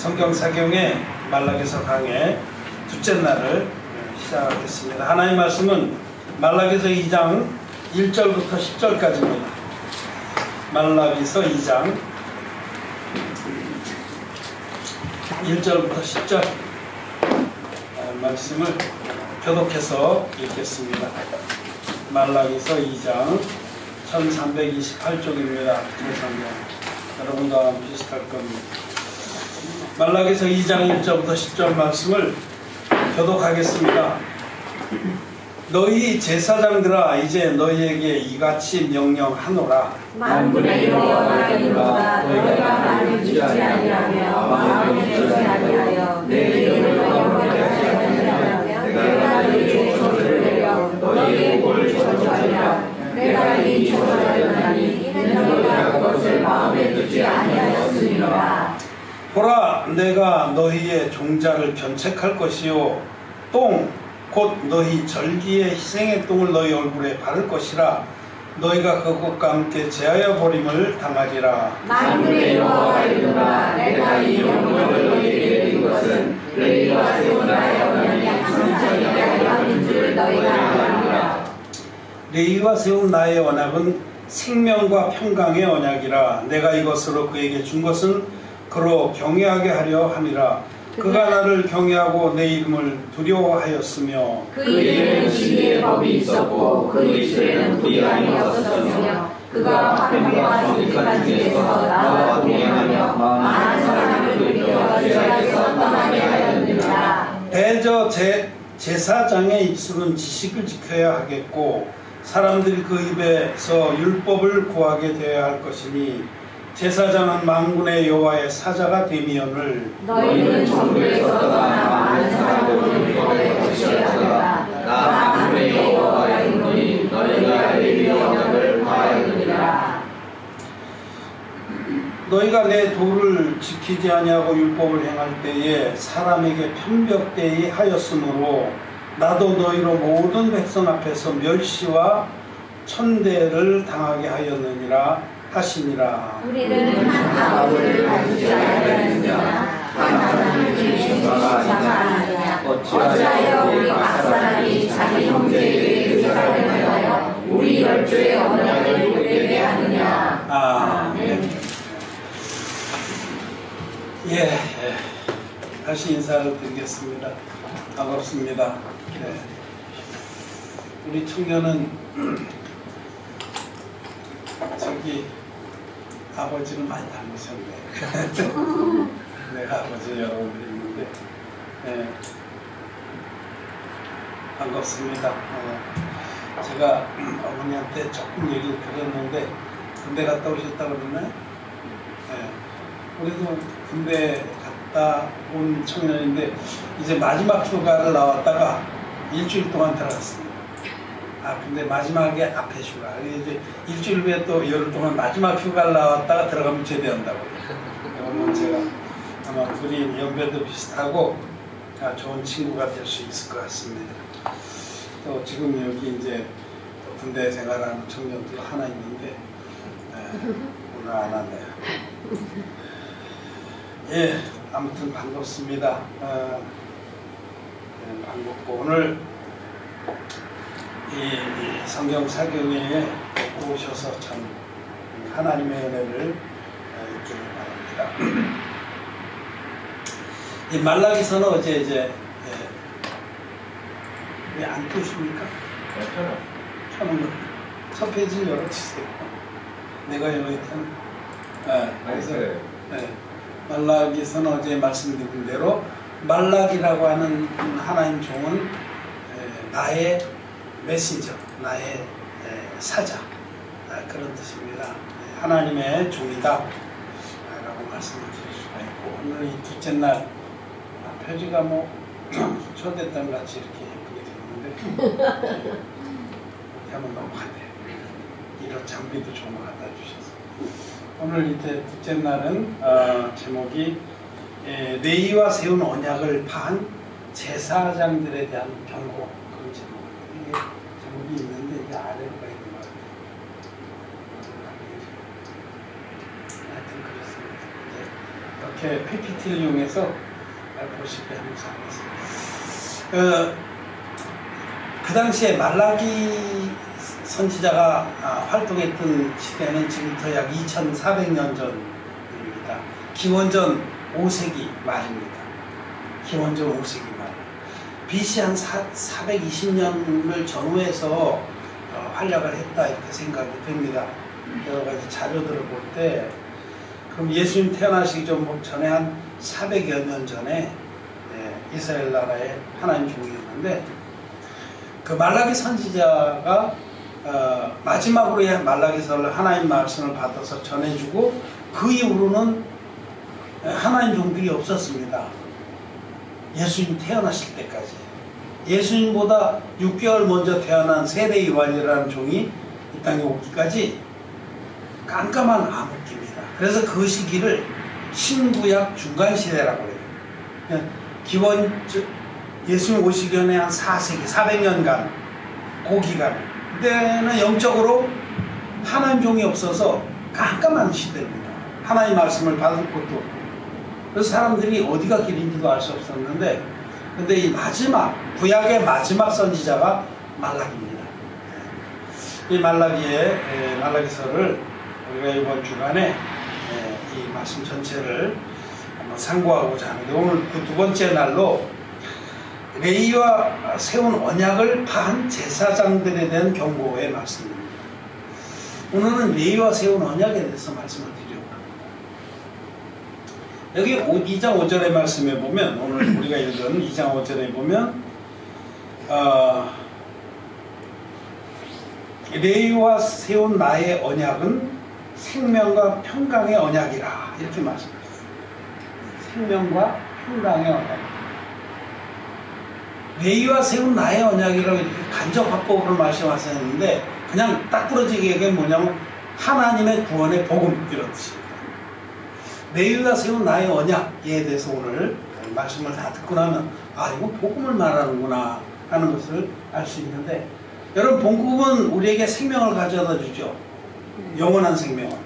성경사경의 말라기서 강의 둘째 날을 시작하겠습니다. 하나님 말씀은 말라기서 2장 1절부터 10절까지입니다. 말라기서 2장 1절부터 10절 말씀을 교독해서 읽겠습니다. 말라기서 2장 1328쪽입니다. 여러분과 비슷할 겁니다. 말라기서 2장 1절부터 10절 말씀을 교독하겠습니다. 너희 제사장들아, 이제 너희에게 이같이 명령하노라. 만군의 여호와가 이르노라. 너희가 나를 믿지 아니하며 마음에 들지 아니하여 내 이름을 영원하지 아니하면 내가 너희의 저주를 내려 너희의 목을 저주하리라. 내가 이 저주를 하니 이는 너희가 그것을 마음에 들지 아니하였으니라. 보라, 내가 너희의 종자를 견책할 것이요 똥 곧 너희 절기의 희생의 똥을 너희 얼굴에 바를 것이라. 너희가 그것과 함께 제하여 버림을 당하리라. 만군의 여호와가 이르노라. 내가 이 명령을 너희에게 준 것은 너희가 세운 나의 언약이 항상 이하였는 줄 너희가 알리라. 레위와 세운 나의 언약은 생명과 평강의 언약이라. 내가 이것으로 그에게 준 것은 그로 경외하게 하려 함이라. 그가 나를 경외하고 내 이름을 두려워하였으며 그 이에는 진리의 법이 있었고 그 입술에는 불의함이 없었으며 그가 화평과 정직한 중에서 나와 동행하며 많은 사람을 돌이켜 죄악에서 떠나게 하였느니라. 대저 제사장의 입술은 지식을 지켜야 하겠고 사람들이 그 입에서 율법을 구하게 되어야 할 것이니 제사장은 만군의 여호와의 사자가 되미언을 너희는 정부에서 떠나 많은 사람을 율법에 거치어야 한다. 나 만군의 여호와가 이르노니 너희가 레위의 언약을 파하였느니라. 너희가 내 도를 지키지 아니하고 율법을 행할 때에 사람에게 편벽되이 하였으므로 나도 너희로 모든 백성 앞에서 멸시와 천대를 당하게 하였느니라 하시니라. 우리는 한 아버지를 가지지 아니하였으나 한 하나님을 지으신 자가 아니냐. 어찌하여 우리 각 사람이 자기 형제에게 의사를 하여 우리 열조의 언약을 못되게 하느냐. 아멘. 예, 다시 인사를 드리겠습니다. 반갑습니다. 네. 우리 청년은 저기 아버지를 많이 닮으셨네. 내가 아버지 여러분들이 있는데, 네. 반갑습니다. 제가 어머니한테 조금 얘기를 드렸는데 군대 갔다 오셨다고 그러나요? 네. 우리도 군대 갔다 온 청년인데 이제 마지막 휴가를 나왔다가 일주일 동안 들어갔습니다. 근데 마지막에 앞에 휴가. 이제 일주일 후에 또 열흘 동안 마지막 휴가를 나왔다가 들어가면 제대한다고. 그러면 제가 아마 둘이 연배도 비슷하고 좋은 친구가 될 수 있을 것 같습니다. 또 지금 여기 이제 군대 생활하는 청년들 하나 있는데 오늘 안 왔네요. 예, 아무튼 반갑습니다. 반갑고 오늘 이 성경 사경회에 오셔서 참 하나님의 은혜를 입기를 바랍니다. 이 말라기서는 어제 이제 왜 안 띄우십니까? 켜는 거. 첫 페이지 열어주세요. 내가 열어있던. 그래서 말라기서는 어제 말씀드린 대로 말라기라고 하는 하나님 종은 나의 메신저, 나의 사자, 그런 뜻입니다. 하나님의 종이다 라고 말씀을 드릴 수가 있고, 오늘 이 둘째 날 표지가 뭐 초대장 같이 이렇게 예쁘게 되었는데 이렇게 하면 넘어가네요. 이런 장비도 좋은 거 갖다 주셔서. 오늘 이제 둘째 날은 제목이 레위와 세운 언약을 파한 제사장들에 대한 경고, 그런 제목. 이게 제목이 있는데 이게 아래로 가 있는 것 같아요. 하여튼 그렇습니다. 이렇게 이렇게 PPT를 이용해서 보시게 하면서 하겠습니다. 그 당시에 말라기 선지자가 활동했던 시대는 지금부터 약 2400년 전입니다. 기원전 5세기 말입니다. 기원전 5세기 말. BC 한 420년을 전후해서 활약을 했다 이렇게 생각이 됩니다. 여러 가지 자료들을 볼 때 그럼 예수님 태어나시기 전에 한 400여 년 전에 이스라엘 나라의 하나님 종이었는데 그 말라기 선지자가 마지막으로 말라기서를 하나님 말씀을 받아서 전해주고 그 이후로는 하나님 종들이 없었습니다. 예수님 태어나실 때까지. 예수님보다 6개월 먼저 태어난 세례 요한이라는 종이 이 땅에 오기까지 깜깜한 암흑기입니다. 그래서 그 시기를 신구약 중간시대라고 해요. 예수님 오시기 전에 한 4세기, 400년간 그 기간. 그때는 영적으로 하나님 종이 없어서 깜깜한 시대입니다. 하나님 말씀을 받을 것도 없고. 그래서 사람들이 어디가 길인지도 알 수 없었는데, 근데 이 구약의 마지막 선지자가 말라기입니다. 이 말라기서를 우리가 이번 주간에 이 말씀 전체를 한번 상고하고자 하는데, 오늘 그 두 번째 날로 레위와 세운 언약을 파한 제사장들에 대한 경고의 말씀입니다. 오늘은 레위와 세운 언약에 대해서 말씀을 드리려고 합니다. 여기 2장 5절의 말씀에 보면, 오늘 우리가 읽은 2장 5절에 보면 레위와 세운 나의 언약은 생명과 평강의 언약이라 이렇게 말씀하셨어요. 생명과 평강의 언약. 레위와 세운 나의 언약이라고 이렇게 간접화법으로 말씀하셨는데, 그냥 딱 부러지게 얘기하면 뭐냐면 하나님의 구원의 복음 이런 뜻입니다. 레위가 세운 나의 언약에 대해서 오늘 말씀을 다 듣고 나면 이거 복음을 말하는구나 하는 것을 알 수 있는데, 여러분 복음은 우리에게 생명을 가져다 주죠. 영원한 생명을.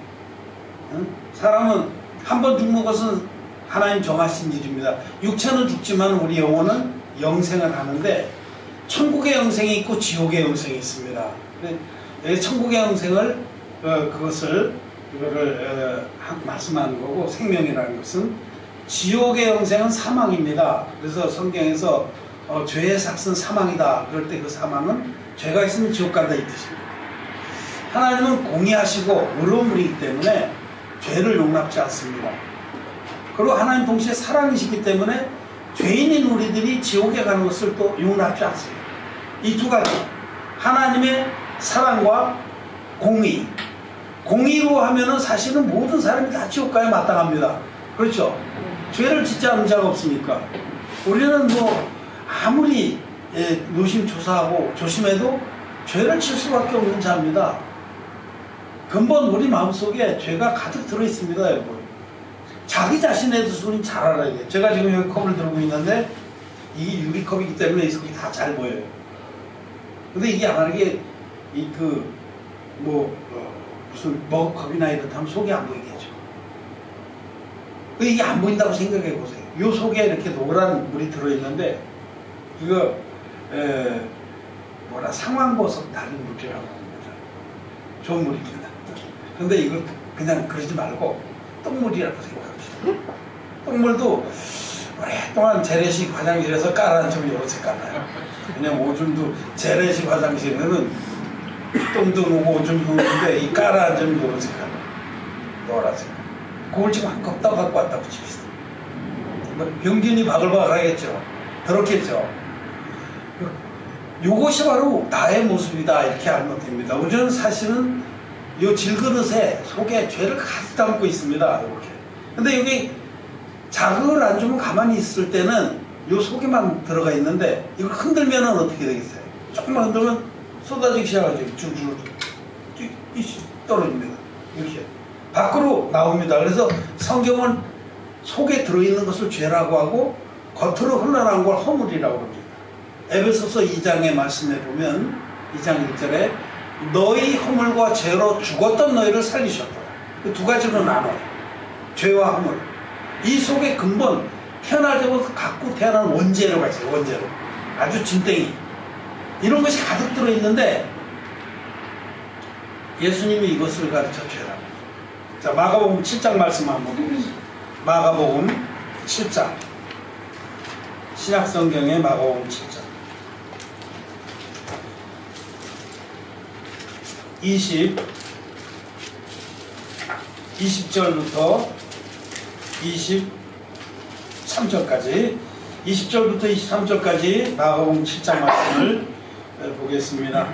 사람은 한 번 죽는 것은 하나님 정하신 일입니다. 육체는 죽지만 우리 영혼은 영생을 하는데, 천국의 영생이 있고 지옥의 영생이 있습니다. 천국의 영생을 이거를 말씀하는 거고, 생명이라는 것은, 지옥의 영생은 사망입니다. 그래서 성경에서 죄의 삭은 사망이다 그럴 때 그 사망은 죄가 있으면 지옥 간다 이 뜻입니다. 하나님은 공의하시고 의로운 분이기 때문에 죄를 용납지 않습니다. 그리고 하나님 동시에 사랑이시기 때문에 죄인인 우리들이 지옥에 가는 것을 또 용납지 않습니다. 이 두 가지, 하나님의 사랑과 공의. 공의로 하면은 사실은 모든 사람이 다 지옥 가야 마땅합니다. 그렇죠? 죄를 짓지 않은 자가 없으니까. 우리는 아무리 노심초사하고 조심해도 죄를 칠 수밖에 없는 자입니다. 근본 우리 마음속에 죄가 가득 들어있습니다, 여러분. 자기 자신에 대해서 우리는 잘 알아야 돼요. 제가 지금 여기 컵을 들고 있는데 이게 유리컵이기 때문에 이 속이 다 잘 보여요. 근데 이게 아마게 무슨 머그컵이나 이렇다면 속이 안 보이겠죠. 이게 안 보인다고 생각해 보세요. 이 속에 이렇게 노란 물이 들어있는데, 이거 상황버섯 다른 물이라고 합니다. 좋은 물입니다. 근데 이거 그냥 그러지 말고 똥물이라고 생각합시다. 똥물도 오랫동안 재래식 화장실에서 깔아앉으면 요렇게 깔아요. 그냥 오줌도 재래식 화장실에는 똥도 누고 오줌도 누는데 이 깔아앉으면 요렇게 깔아요. 노란색. 그걸 지금 한 컵 떠갖고 왔다 붙입시다. 병균이 바글바글 하겠죠. 더럽겠죠. 요것이 바로 나의 모습이다 이렇게 알면 됩니다. 우리는 사실은 요 질그릇에 속에 죄를 가득 담고 있습니다. 이렇게. 근데 여기 자극을 안 주면 가만히 있을 때는 요 속에만 들어가 있는데, 이걸 흔들면 어떻게 되겠어요? 조금만 흔들면 쏟아지기 시작하죠. 줄줄 떨어집니다. 이렇게 밖으로 나옵니다. 그래서 성경은 속에 들어있는 것을 죄라고 하고 겉으로 흘러나온 걸 허물이라고 합니다. 에베소서 2장의 말씀에 보면 2장 1절에 너희 허물과 죄로 죽었던 너희를 살리셨다. 두 가지로 나눠요. 죄와 허물. 이 속에 근본 태어날 때부터 갖고 태어난 원재료가 있어요. 원재료. 아주 진땡이. 이런 것이 가득 들어있는데 예수님이 이것을 가르쳐 줘야 합니다. 자, 마가복음 7장 말씀 한번 보겠습니다. 마가복음 7장. 신약성경의 마가복음 7장. 20절부터 23절까지 20절부터 23절까지 마가복음 7장 말씀을 보겠습니다.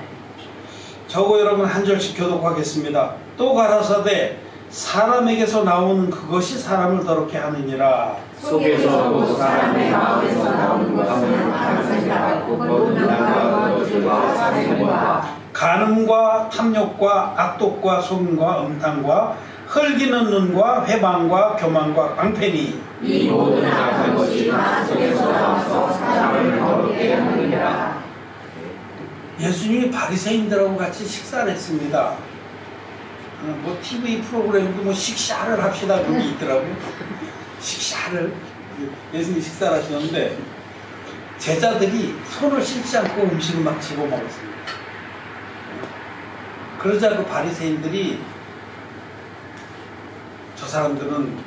저거 여러분 한 절씩 교독하겠습니다. 또 가라사대 사람에게서 나오는 그것이 사람을 더럽게 하느니라. 속에서 곧 사람의 마음에서 나오는 것은 가증이라. 곧 음란과 거짓과 살인과 간음과 탐욕과 악독과 속임과 음탕과 헐기는 눈과 회방과 교만과 광패니 이 모든 악한 것이 마음 속에서 나와서 사람을 더럽게 하느니라. 예수님이 바리새인들하고 같이 식사를 했습니다. 뭐 TV 프로그램도 뭐 식사를 합시다 그런 게 있더라고요. 식사를 예수님이 식사를 하셨는데 제자들이 손을 씻지 않고 음식을 막 집어먹었습니다. 그러자 그 바리새인들이 저 사람들은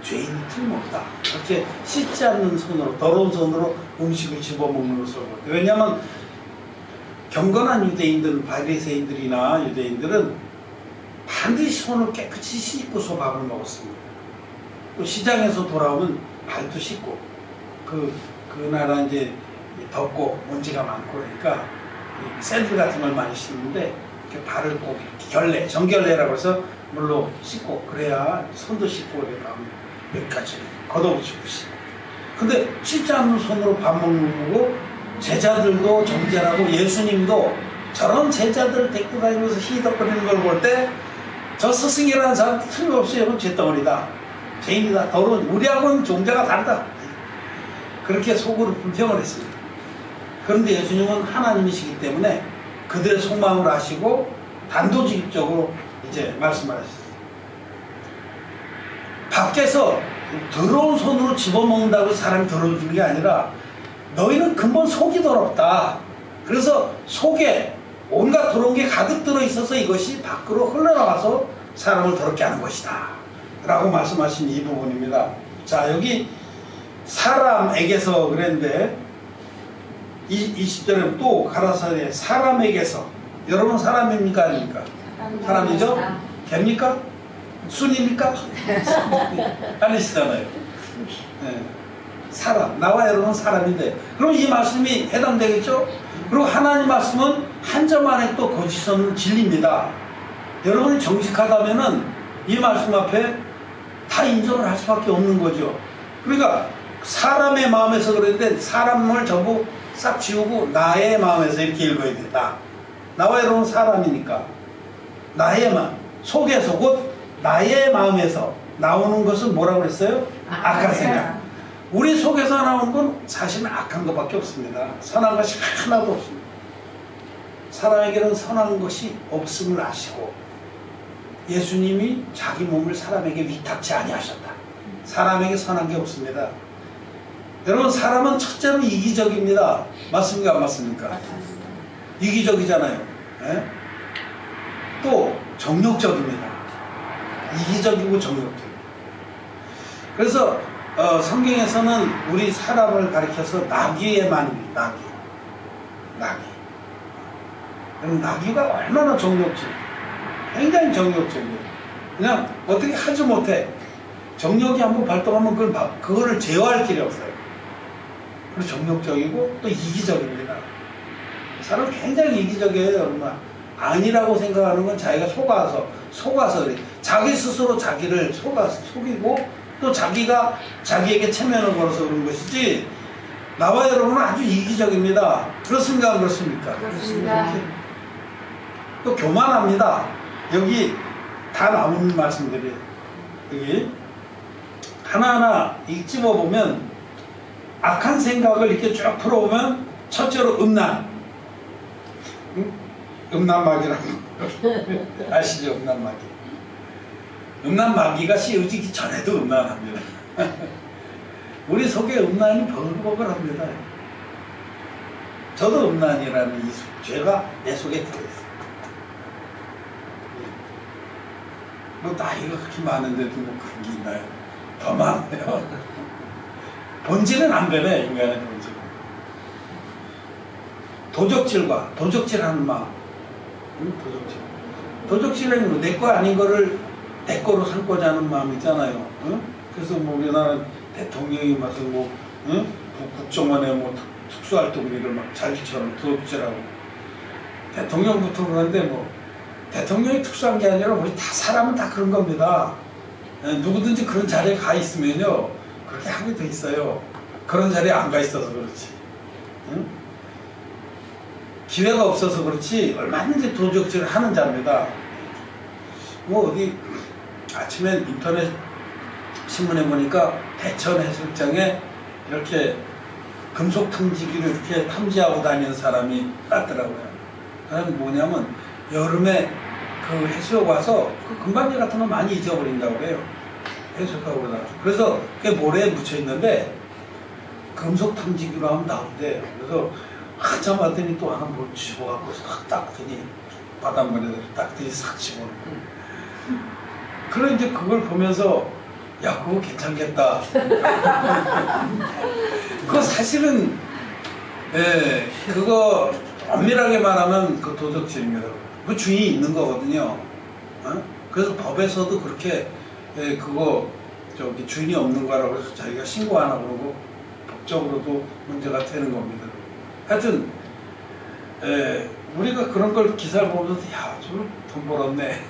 죄인이 틀림없다. 그렇게 씻지 않는 손으로 더러운 손으로 음식을 집어먹는 것을 볼 때. 왜냐하면 경건한 유대인들은 바리새인들이나 유대인들은 반드시 손을 깨끗이 씻고서 밥을 먹었습니다. 또 시장에서 돌아오면 발도 씻고 그 나라 이제 덥고 먼지가 많고 그러니까 샌들 같은 걸 많이 씻는데 이렇게 발을 꼭 결례, 정결례라고 해서 물로 씻고 그래야 손도 씻고 이렇게 여기까지 걷어붙이고 씻고. 근데 씻지 않는 손으로 밥 먹는 거고 제자들도 정죄라고 예수님도 저런 제자들 데리고 다니면서 히덕거리는 걸 볼 때 저 스승이라는 사람 틀림없이 여러분 죄덩어리다. 죄인이다. 더러운 우리하고는 종자가 다르다. 그렇게 속으로 불평을 했습니다. 그런데 예수님은 하나님이시기 때문에 그들의 속마음을 아시고 단도직입적으로 이제 말씀하셨어요. 밖에서 더러운 손으로 집어먹는다고 사람이 더러워지는 게 아니라 너희는 근본 속이 더럽다. 그래서 속에 온갖 더러운 게 가득 들어있어서 이것이 밖으로 흘러나와서 사람을 더럽게 하는 것이다 라고 말씀하신 이 부분입니다. 자, 여기 사람에게서 그랬는데 20절에 또 가라사대 사람에게서. 여러분 사람입니까 아닙니까? 사람이죠? 개입니까? 순입니까? 아니시잖아요. 네. 사람, 나와 여러분 사람인데 그럼 이 말씀이 해당되겠죠? 그리고 하나님 말씀은 한 점 안에 또 거짓은 진리입니다. 여러분이 정직하다면은 이 말씀 앞에 다 인정을 할 수밖에 없는 거죠. 그러니까 사람의 마음에서 그랬는데 사람을 전부 싹 지우고 나의 마음에서 이렇게 읽어야 된다. 나와 여러분 사람이니까 나의 마음 속에서 곧 나의 마음에서 나오는 것은 뭐라고 그랬어요? 악한 생각. 우리 속에서 나오는 건 사실은 악한 것밖에 없습니다. 선한 것이 하나도 없습니다. 사람에게는 선한 것이 없음을 아시고 예수님이 자기 몸을 사람에게 위탁지 아니하셨다. 사람에게 선한 게 없습니다. 여러분 사람은 첫째로 이기적입니다. 맞습니까? 안 맞습니까? 이기적이잖아요. 네? 또 정욕적입니다. 이기적이고 정욕적. 그래서 성경에서는 우리 사람을 가리켜서 나귀에만 나귀. 그럼 나귀가 얼마나 정욕적? 굉장히 정욕적이에요. 그냥 어떻게 하지 못해. 정욕이 한번 발동하면 그거를 제어할 길이 없어요. 그리고 정욕적이고 또 이기적입니다. 사람 굉장히 이기적이에요, 여러분. 아니라고 생각하는 건 자기가 속아서 그래. 자기 스스로 자기를 속이고 또 자기가 자기에게 체면을 걸어서 그런 것이지 나와 여러분은 아주 이기적입니다. 그렇습니까? 안 그렇습니까? 그렇습니다. 또 교만합니다. 여기 다 나오는 말씀들이 여기 하나하나 찝어보면 악한 생각을 이렇게 쭉 풀어보면 첫째로 음란. 음란막이라고 아시죠? 음란막이. 음란 마귀가 씌워지기 전에도 음란합니다. 우리 속에 음란이 버글버글합니다. 저도 음란이라는 이 죄가 내 속에 들어있어요. 뭐 나이가 그렇게 많은데도 뭐 그런 게 있나요? 더 많아요. 본질은 안 변해, 인간의 본질은. 도적질하는 마음. 도적질. 도적질은 뭐 내 거 아닌 거를 내 거로 삼고자 하는 마음 있잖아요. 응? 그래서 뭐 우리나라 대통령이 무슨 뭐 응? 국정원에 뭐 특수활동비를 막 자기처럼 도둑질하고 대통령부터 그러는데 뭐 대통령이 특수한 게 아니라 우리 다 사람은 다 그런 겁니다. 누구든지 그런 자리에 가 있으면요 그렇게 하게 돼 있어요. 그런 자리에 안 가 있어서 그렇지. 응? 기회가 없어서 그렇지 얼마든지 도적질을 하는 자입니다. 뭐 어디 아침에 인터넷 신문에 보니까 대천 해수욕장에 이렇게 금속 탐지기를 이렇게 탐지하고 다니는 사람이 났더라고요. 그게 뭐냐면 여름에 그 해수욕 와서 그 금반지 같은 거 많이 잊어버린다고 그래요. 해수욕하고 그러다가. 그래서 그게 모래에 묻혀 있는데 금속 탐지기로 하면 나온대요. 그래서 한참 왔더니 또 하나 뭘 집어갖고 싹 닦더니 바닷물에 닦더니 싹 집어넣고. 그런 이제 그걸 보면서 야 그거 괜찮겠다. 그거 사실은 예 그거 엄밀하게 말하면 그 도적질입니다. 그 주인이 있는 거거든요. 어? 그래서 법에서도 그렇게 예, 그거 저기 주인이 없는 거라고 해서 자기가 신고 안 하고 그러고 법적으로도 문제가 되는 겁니다. 하여튼 예, 우리가 그런 걸 기사를 보면서 야 저거 돈 벌었네.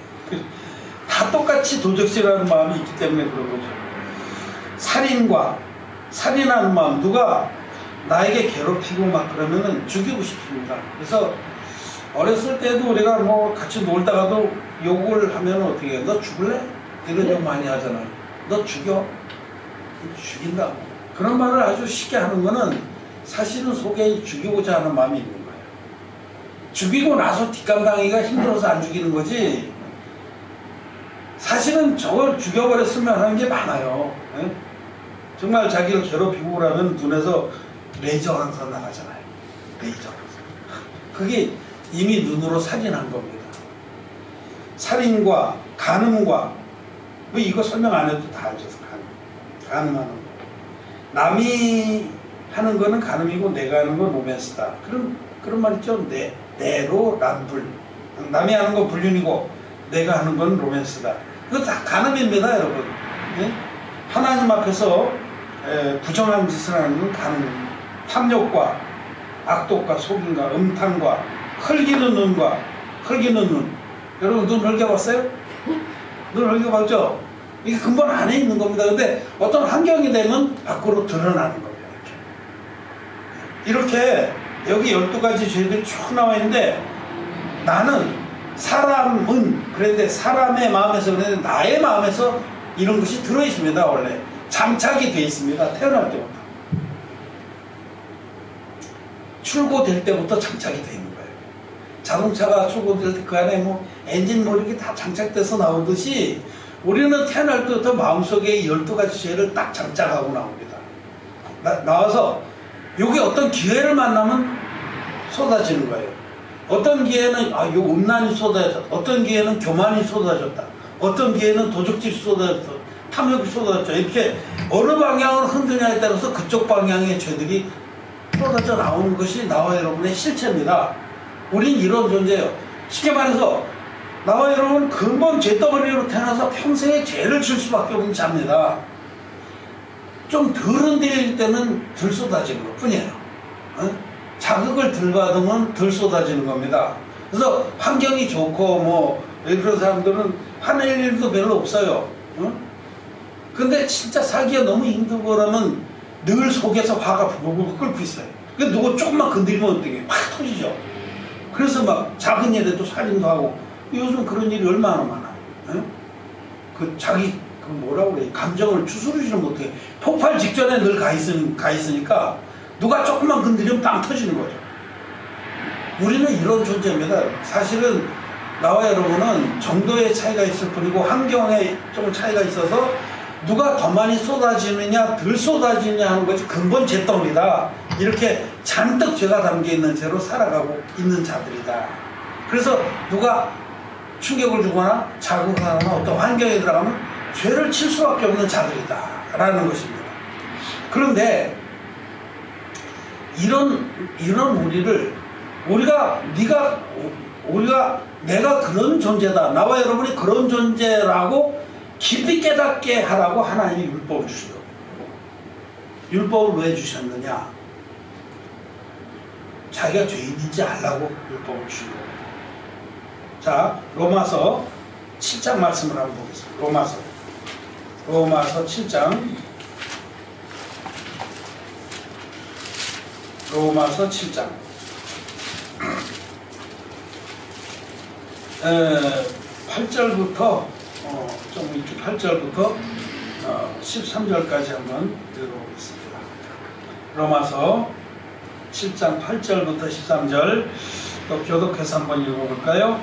다 똑같이 도적질하는 마음이 있기 때문에 그런 거죠. 살인하는 마음, 누가 나에게 괴롭히고 막 그러면은 죽이고 싶습니다. 그래서 어렸을 때도 우리가 뭐 같이 놀다가도 욕을 하면 어떻게 해? 너 죽을래? 이런 욕 많이 하잖아요. 너 죽여? 죽인다. 그런 말을 아주 쉽게 하는 거는 사실은 속에 죽이고자 하는 마음이 있는 거예요. 죽이고 나서 뒷감당하기가 힘들어서 안 죽이는 거지. 사실은 저걸 죽여버렸으면 하는 게 많아요. 에? 정말 자기를 괴롭히고 그러면 눈에서 레이저 항상 나가잖아요. 레이저 항상. 그게 이미 눈으로 살인한 겁니다. 살인과 간음과 뭐 이거 설명 안 해도 다 알죠. 간음하는 거. 남이 하는 거는 간음이고 내가 하는 건 로맨스다. 그런 말 있죠. 내로 남불. 남이 하는 건 불륜이고 내가 하는 건 로맨스다. 그거 다 간음입니다, 여러분. 네? 하나님 앞에서 부정한 짓을 하는 건 간음. 탐욕과 악독과 속임과 음탕과 흘기는 눈과 흘기는 눈. 여러분 눈 흘겨봤어요? 눈 흘겨봤죠? 이게 근본 안에 있는 겁니다. 근데 어떤 환경이 되면 밖으로 드러나는 겁니다. 이렇게 여기 12가지 죄들이 쭉 나와 있는데 나는 사람은 그런데 사람의 마음에서 그런데 나의 마음에서 이런 것이 들어있습니다. 원래 장착이 되어 있습니다. 태어날 때부터 출고될 때부터 장착이 되어 있는 거예요. 자동차가 출고될 때 그 안에 뭐 엔진 뭐 이렇게 다 장착돼서 나오듯이 우리는 태어날 때부터 마음속에 12가지 죄를 딱 장착하고 나옵니다. 나와서 여기 어떤 기회를 만나면 쏟아지는 거예요. 어떤 기회는 요 음란이 쏟아졌다. 어떤 기회는 교만이 쏟아졌다. 어떤 기회는 도적질이 쏟아졌다. 탐욕이 쏟아졌다. 이렇게 어느 방향으로 흔드냐에 따라서 그쪽 방향의 죄들이 쏟아져 나오는 것이 나와 여러분의 실체입니다. 우린 이런 존재예요. 쉽게 말해서 나와 여러분 근본 죄덩어리로 태어나서 평생에 죄를 질 수밖에 없는 자입니다. 좀 덜 흔들릴 때는 덜 쏟아지는 것 뿐이에요. 어? 자극을 덜 받으면 덜 쏟아지는 겁니다. 그래서 환경이 좋고 뭐 그런 사람들은 화낼 일도 별로 없어요. 어? 근데 진짜 살기가 너무 힘들고 그러면 늘 속에서 화가 부글부글 끓고 있어요. 근데 누구 조금만 건드리면 어떻게 확 터지죠. 그래서 막 작은 일에도 살인도 하고 요즘 그런 일이 얼마나 많아요. 어? 그 자기 그 뭐라고 그래 감정을 추스르지는 못해. 폭발 직전에 늘 가 있으니까 누가 조금만 건드리면 빵 터지는 거죠. 우리는 이런 존재입니다. 사실은 나와 여러분은 정도의 차이가 있을 뿐이고 환경에 좀 차이가 있어서 누가 더 많이 쏟아지느냐 덜 쏟아지느냐 하는 것이 근본 죄덩이다. 이렇게 잔뜩 죄가 담겨 있는 채로 살아가고 있는 자들이다. 그래서 누가 충격을 주거나 자극하거나 어떤 환경에 들어가면 죄를 칠 수밖에 없는 자들이다 라는 것입니다. 그런데 이런 우리가 내가 그런 존재다, 나와 여러분이 그런 존재라고 깊이 깨닫게 하라고 하나님이 율법을 주신 겁니다. 율법을 왜 주셨느냐? 자기가 죄인인지 알라고 율법을 주신 겁니다. 자, 로마서 7장 말씀을 한번 보겠습니다. 로마서 7장. 로마서 7장 8절부터 좀 이렇게 8절부터 13절까지 한번 읽어보겠습니다. 로마서 7장 8절부터 13절 또 교독해서 한번 읽어볼까요?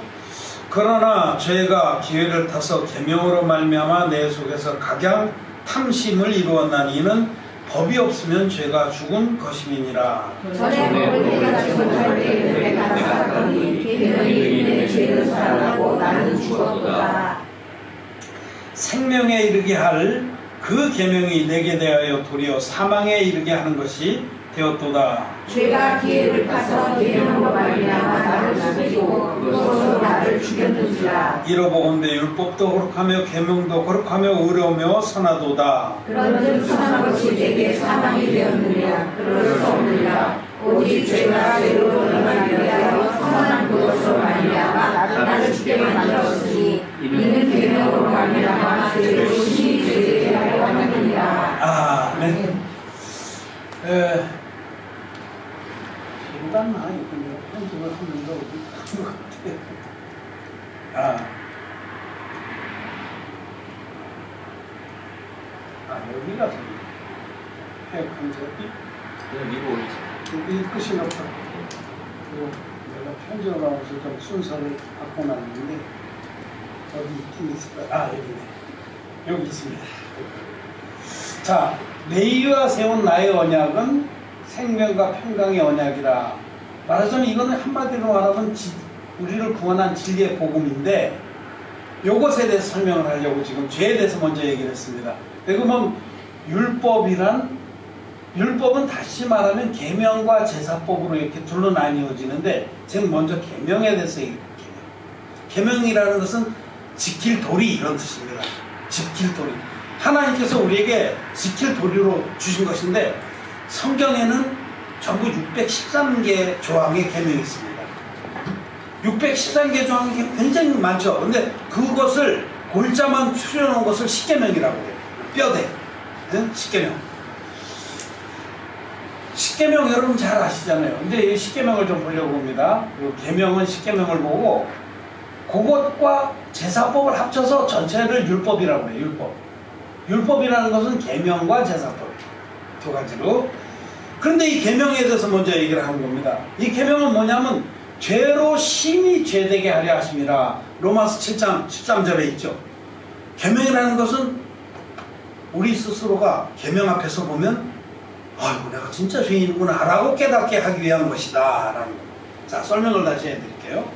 그러나 죄가 기회를 타서 계명으로 말미암아 내 속에서 각양 탐심을 이루었나니 이는 법이 없으면 죄가 죽은 것임이니라. 전에 내가 죽을 때에 내가 살았더니 계명이 내 죄를 살아나고 나는 죽었도다. 생명에 이르게 할 그 계명이 내게 대하여 도리어 사망에 이르게 하는 것이 되었도다. 죄가 기회를 타서 계명으로 말미암아 나를 죽이고 그것으로 나를 죽였는지라. 이러보건대 율법도 거룩하며 계명도 거룩하며 의로우며 선하도다. 그런즉 선한 것이 내게 사망이 되었느냐? 그럴 수 없느니라. 오직 죄가 죄로 드러나게 하여 선한 그것으로 말미암아 나를 죽게 만들었으니 이는 계명으로 말미암아 죄를 심히 죄되게 하려 함이니라. 아멘. 일단 많이 편집을 하면서 한것 같아요. 여기가 해컨셉이 위로 올리세요. 이 끝이 없다. 그리고 내가 편집을 하면서 좀 순서를 바꿔놨는데 어디 있긴 있을까? 여기네. 여기 있습니다. 자, 레위와 세운 나의 언약은 생명과 평강의 언약이라. 말하자면 이거는 한마디로 말하면 우리를 구원한 진리의 복음인데 이것에 대해서 설명을 하려고 지금 죄에 대해서 먼저 얘기를 했습니다. 그러면 율법은 다시 말하면 계명과 제사법으로 이렇게 둘로 나뉘어지는데 지금 먼저 계명에 대해서 얘기해요. 계명이라는 것은 지킬 도리 이런 뜻입니다. 지킬 도리. 하나님께서 우리에게 지킬 도리로 주신 것인데 성경에는 전부 613개 조항의 계명이 있습니다. 613개 조항이 굉장히 많죠. 근데 그것을 골자만 추려놓은 것을 십계명이라고 해요. 뼈대. 십계명. 십계명 여러분 잘 아시잖아요. 근데 이 십계명을 좀 보려고 봅니다. 계명은 십계명을 보고 그것과 제사법을 합쳐서 전체를 율법이라고 해요. 율법이라는 것은 계명과 제사법 두 가지로. 그런데 이 계명에 대해서 먼저 얘기를 하는 겁니다. 이 계명은 뭐냐면 죄로 심히 죄되게 하려 하심이라. 로마서 7장 13절에 있죠. 계명이라는 것은 우리 스스로가 계명 앞에서 보면 아이고 내가 진짜 죄인이구나 라고 깨닫게 하기 위한 것이다 라는 겁니다. 자, 설명을 다시 해드릴게요.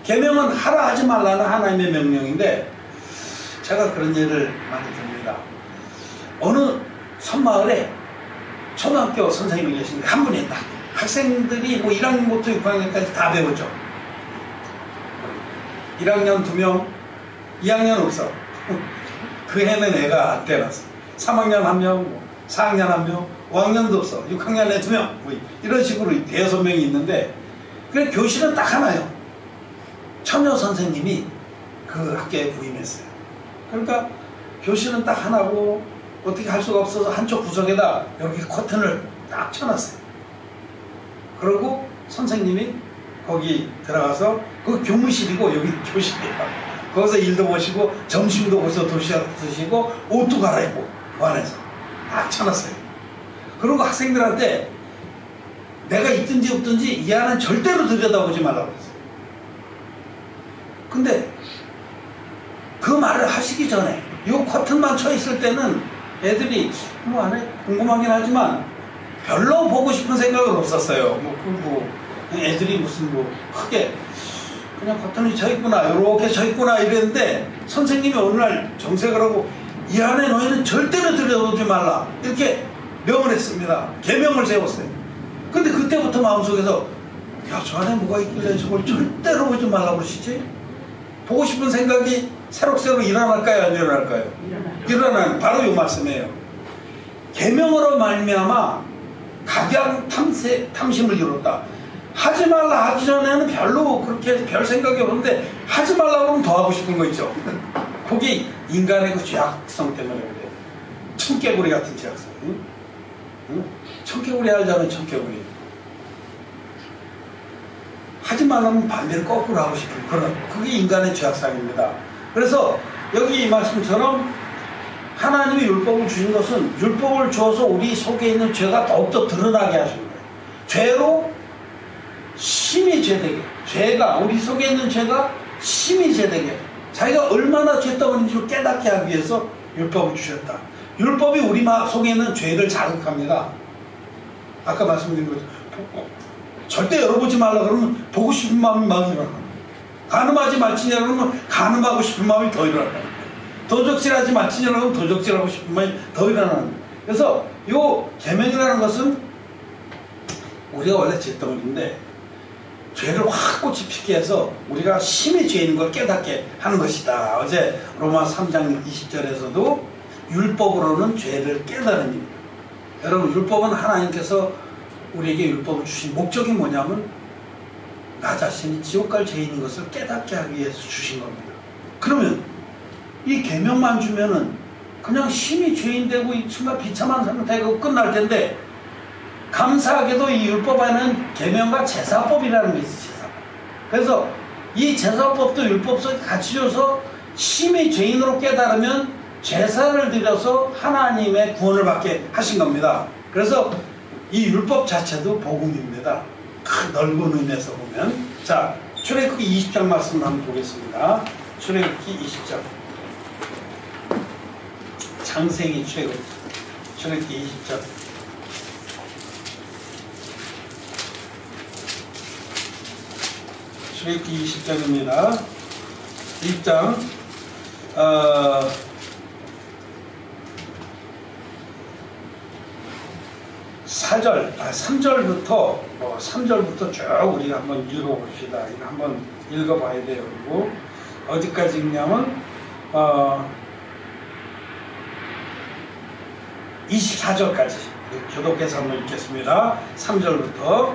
계명은 하라 하지 말라는 하나님의 명령인데 제가 그런 예를 많이 듭니다. 어느 섬마을에 초등학교 선생님이 계신데 한 분이 딱 학생들이 뭐 1학년부터 6학년까지 다 배웠죠. 1학년 2명, 2학년 없어. 그 해는 애가 안 태어났어. 3학년 1명, 4학년 1명, 5학년도 없어. 6학년에 2명, 뭐 이런 식으로 5-6명이 있는데 그래 교실은 딱 하나요. 처녀 선생님이 그 학교에 부임했어요. 그러니까 교실은 딱 하나고 어떻게 할 수가 없어서 한쪽 구석에다 이렇게 커튼을 딱 쳐놨어요. 그리고 선생님이 거기 들어가서 그 교무실이고 여기 교실이에요. 거기서 일도 보시고 점심도 거기서 드시고 옷도 갈아입고 그 안에서 딱 쳐놨어요. 그리고 학생들한테 내가 있든지 없든지 이 안은 절대로 들여다보지 말라고 했어요. 근데 그 말을 하시기 전에 요 커튼만 쳐 있을 때는 애들이 뭐 안에 궁금하긴 하지만 별로 보고 싶은 생각은 없었어요. 뭐 애들이 무슨 뭐 크게 그냥 커튼이 쳐 있구나, 요렇게 쳐 있구나 이랬는데 선생님이 어느 날 정색을 하고 이 안에 너희는 절대로 들여다보지 말라 이렇게 명을 했습니다. 계명을 세웠어요. 근데 그때부터 마음속에서 야, 저 안에 뭐가 있길래 저걸 절대로 보지 말라고 그러시지? 보고 싶은 생각이 새록새록 일어날까요? 안 일어날까요? 일어나는 바로 이 말씀이에요. 계명으로 말미암아 각양 탐심을 이뤘다. 하지 말라 하기 전에는 별로 그렇게 별 생각이 없는데 하지 말라고 하면 더 하고 싶은 거 있죠. 그게 인간의 그 죄악성 때문에 그래요. 청개구리 같은 죄악성. 응? 청개구리 알잖아요. 청개구리. 하지 말라면 반대로 거꾸로 하고 싶은 그런, 그게 인간의 죄악상입니다. 그래서 여기 이 말씀처럼 하나님이 율법을 주신 것은 율법을 주어서 우리 속에 있는 죄가 더욱더 드러나게 하신 거예요. 죄로 심히 죄되게, 죄가 우리 속에 있는 죄가 심히 죄되게, 자기가 얼마나 죄덩어리인지 깨닫게 하기 위해서 율법을 주셨다. 율법이 우리 속에 있는 죄를 자극합니다. 아까 말씀드린 거죠. 절대 열어보지 말라 그러면 보고 싶은 마음이 막 일어나. 간음하지 말지냐 그러면 간음하고 싶은 마음이 더 일어나. 도적질하지 말지냐 그러면 도적질하고 싶은 마음이 더 일어나. 그래서 요 계명이라는 것은 우리가 원래 죄덩어리인데 죄를 확 꽃이 피게 해서 우리가 심히 죄인 걸 깨닫게 하는 것이다. 어제 로마 3장 20절에서도 율법으로는 죄를 깨달은 입니다. 여러분, 율법은 하나님께서 우리에게 율법을 주신 목적이 뭐냐면 나 자신이 지옥 갈 죄인인 것을 깨닫게 하기 위해서 주신 겁니다. 그러면 이 계명만 주면은 그냥 심히 죄인 되고 정말 비참한 상태가 끝날 텐데, 감사하게도 이 율법 안에는 계명과 제사법이라는 게 있어요. 제사법. 그래서 이 제사법도 율법 속에 같이 줘서 심히 죄인으로 깨달으면 제사를 드려서 하나님의 구원을 받게 하신 겁니다. 그래서 이 율법 자체도 복음입니다. 큰 넓은 의미에서 보면. 자, 출애굽기 20장 말씀을 한번 보겠습니다. 출애굽기 20장. 창세기 출애굽기 20장. 출애굽기 20장입니다. 1장 3절부터 3절부터 쭉 우리가 한번 읽어봅시다. 이거 한번 읽어봐야 돼요. 그리고 어디까지 읽냐면 24절까지 교독해서 한번 읽겠습니다. 3절부터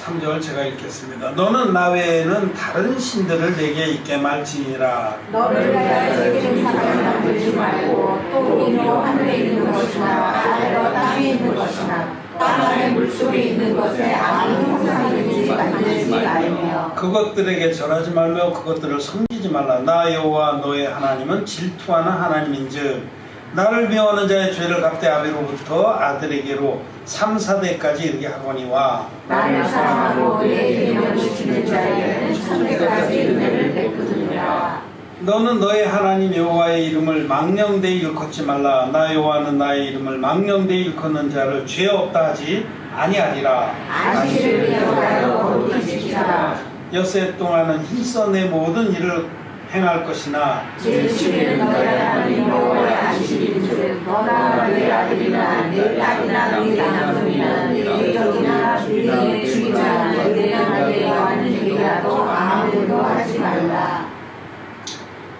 3절 제가 읽겠습니다. 너는 나 외에는 다른 신들을 내게 있게 말지니라. 너를 위하여 새기는 사람을 만들지 말고 또 위로 하늘에 있는 것이나 아래로 땅에 있는 것이나 땅 아래 물속에 있는 것에 아무 형상이든지 만들지 말며 그것들에게 절하지 말며 그것들을 섬기지 말라. 나 여호와 너의 하나님은 질투하는 하나님인즉 나를 미워하는 자의 죄를 갚되 아비로부터 아들에게로 3, 4대까지 이르게 하거니와 나를 사랑하고 그의 계명을 지키는 자에게는 천대까지 은혜를 베푸느니라. 너는 너의 하나님 여호와의 이름을 망령되이 일컫지 말라. 나 여호와는 나의 이름을 망령되이 일컫는 자를 죄 없다 하지 아니하리라. 안식일을 기억하여 거룩히 지키라. 엿새 동안은 힘써 내 모든 일을 행할 것이나 제7일은 너의 하나님 여호와의 안식일인즉 너나 너의 아들이나 네 딸이나 네 남종이나 네 여종이나 네 주인이나 네 내양하게 하는 일이라도 아무것도 하지 말라.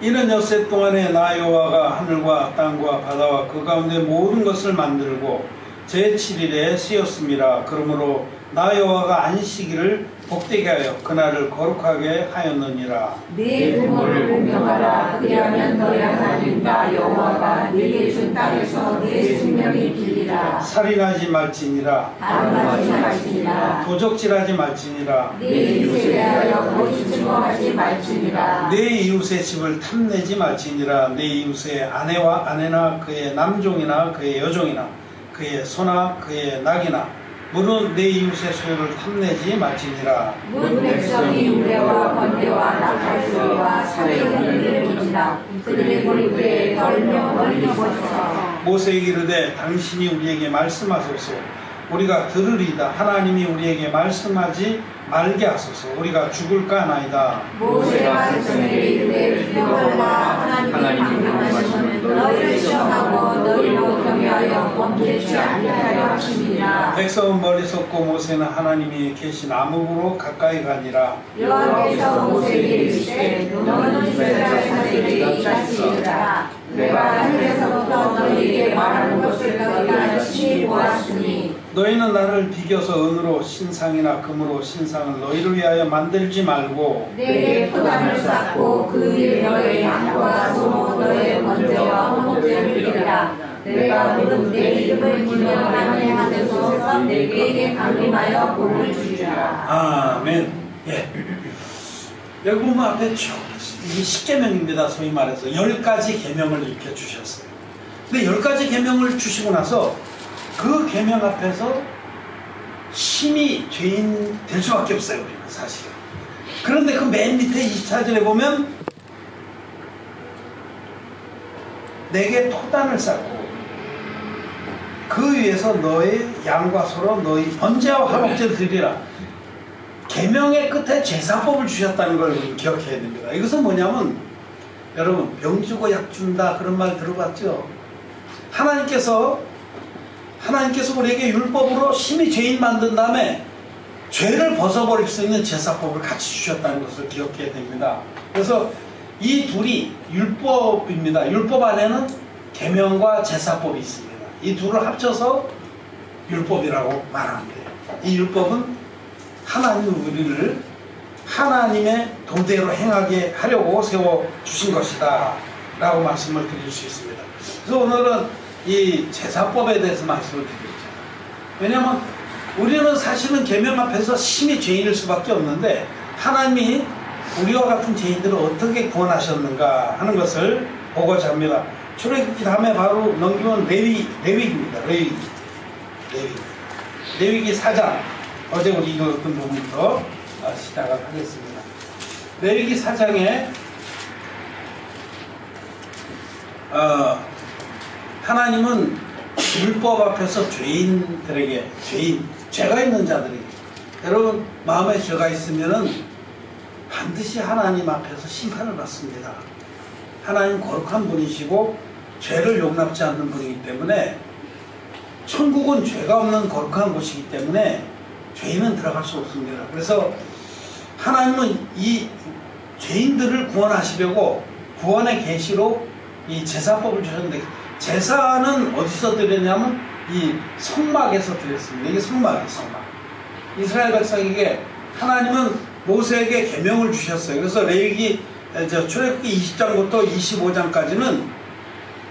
이는 엿새 동안에 나 여호와가 하늘과 땅과 바다와 그 가운데 모든 것을 만들고 제7일에 쉬었습니다. 그러므로 나 여호와가 안식일을 복되게 하여 그날을 거룩하게 하였느니라. 네 부모를 공경하라. 그리하면 너의 하나님 나 여호와가 네게 준 땅에서 네 생명이 길리라. 살인하지 말지니라. 반박하지 말지니라. 도적질하지 말지니라. 네 이웃에 대하여 거짓 증거하지 말지니라. 내 이웃의 집을 탐내지 말지니라. 내 이웃의 아내나 그의 남종이나 그의 여종이나 그의 소나 그의 낙이나 물은 내 이웃의 소유를 탐내지 말지니라. 문 백성이 우레와 번개와 나팔 소리와 사대는 일을 보지라. 그들의 머리 위에 떨며 멀리 보소서. 모세에게 이르되 당신이 우리에게 말씀하소서. 우리가 들으리이다. 하나님이 우리에게 말씀하지 말게 하소서. 우리가 죽을까 하나이다. 모세가 백성에게 이르되 두려워하라. 하나님이 강림하시면 너희를 시험하고 너희로 경외하여 범죄치 아니하여 하심이니라. 백성은 멀리 섰고 모세는 하나님이 계신 암흑으로 가까이 가니라. 여호와께서 모세에게 이르시되 너는 이스라엘 자손에게 이같이 이르라. 내가 하늘에서부터 너희에게 말하는 것을 너희가 친히 보았으니 너희는 나를 비겨서 은으로 신상이나 금으로 신상을 너희를 위하여 만들지 말고 내게 포단을 쌓고 그 위에 너의 양과 소모 너의 번제와 헌목제를 드리라. 내가 무릇 내 이름을 기념하게 하면서 내게 강림하여 복을 주리라. 아멘. 예. 여기 보면 앞에 쭉 이게 10계명입니다. 소위 말해서 10가지 계명을 이렇게 주셨어요. 근데 10가지 계명을 주시고 나서 그 계명 앞에서 심히 죄인 될 수밖에 없어요. 우리는 사실은. 그런데 그 맨 밑에 24절에 보면 내게 토단을 쌓고 그 위에서 너의 양과 소로 너희 번제와 화목제를 드리라. 계명의 끝에 제사법을 주셨다는 걸 기억해야 됩니다. 이것은 뭐냐면 여러분 병 주고 약 준다 그런 말 들어봤죠? 하나님께서 우리에게 율법으로 심히 죄인 만든 다음에 죄를 벗어버릴 수 있는 제사법을 같이 주셨다는 것을 기억해야 됩니다. 그래서 이 둘이 율법입니다. 율법 안에는 계명과 제사법이 있습니다. 이 둘을 합쳐서 율법이라고 말하면 돼요. 이 율법은 하나님이 우리를 하나님의 도대로 행하게 하려고 세워주신 것이다 라고 말씀을 드릴 수 있습니다. 그래서 오늘은 이 제사법에 대해서 말씀을 드리죠. 왜냐하면 우리는 사실은 계명 앞에서 심히 죄인일 수밖에 없는데 하나님이 우리와 같은 죄인들을 어떻게 구원하셨는가 하는 것을 보고자 합니다. 출애굽기 다음에 바로 넘기면 레위기입니다. 레위기 4장 어제 우리 읽었던 부분부터 시작을 하겠습니다. 레위기 4장에 하나님은 율법 앞에서 죄인들에게 죄가 있는 자들에게 여러분 마음에 죄가 있으면은 반드시 하나님 앞에서 심판을 받습니다. 하나님 거룩한 분이시고 죄를 용납지 않는 분이기 때문에 천국은 죄가 없는 거룩한 곳이기 때문에 죄인은 들어갈 수 없습니다. 그래서 하나님은 이 죄인들을 구원하시려고 구원의 계시로 이 제사법을 주셨는데 제사는 어디서 드렸냐면 이 성막에서 드렸습니다. 이게 성막이에요. 성막. 이스라엘 백성에게 하나님은 모세에게 계명을 주셨어요. 그래서 레위기 출애굽기 20장부터 25장까지는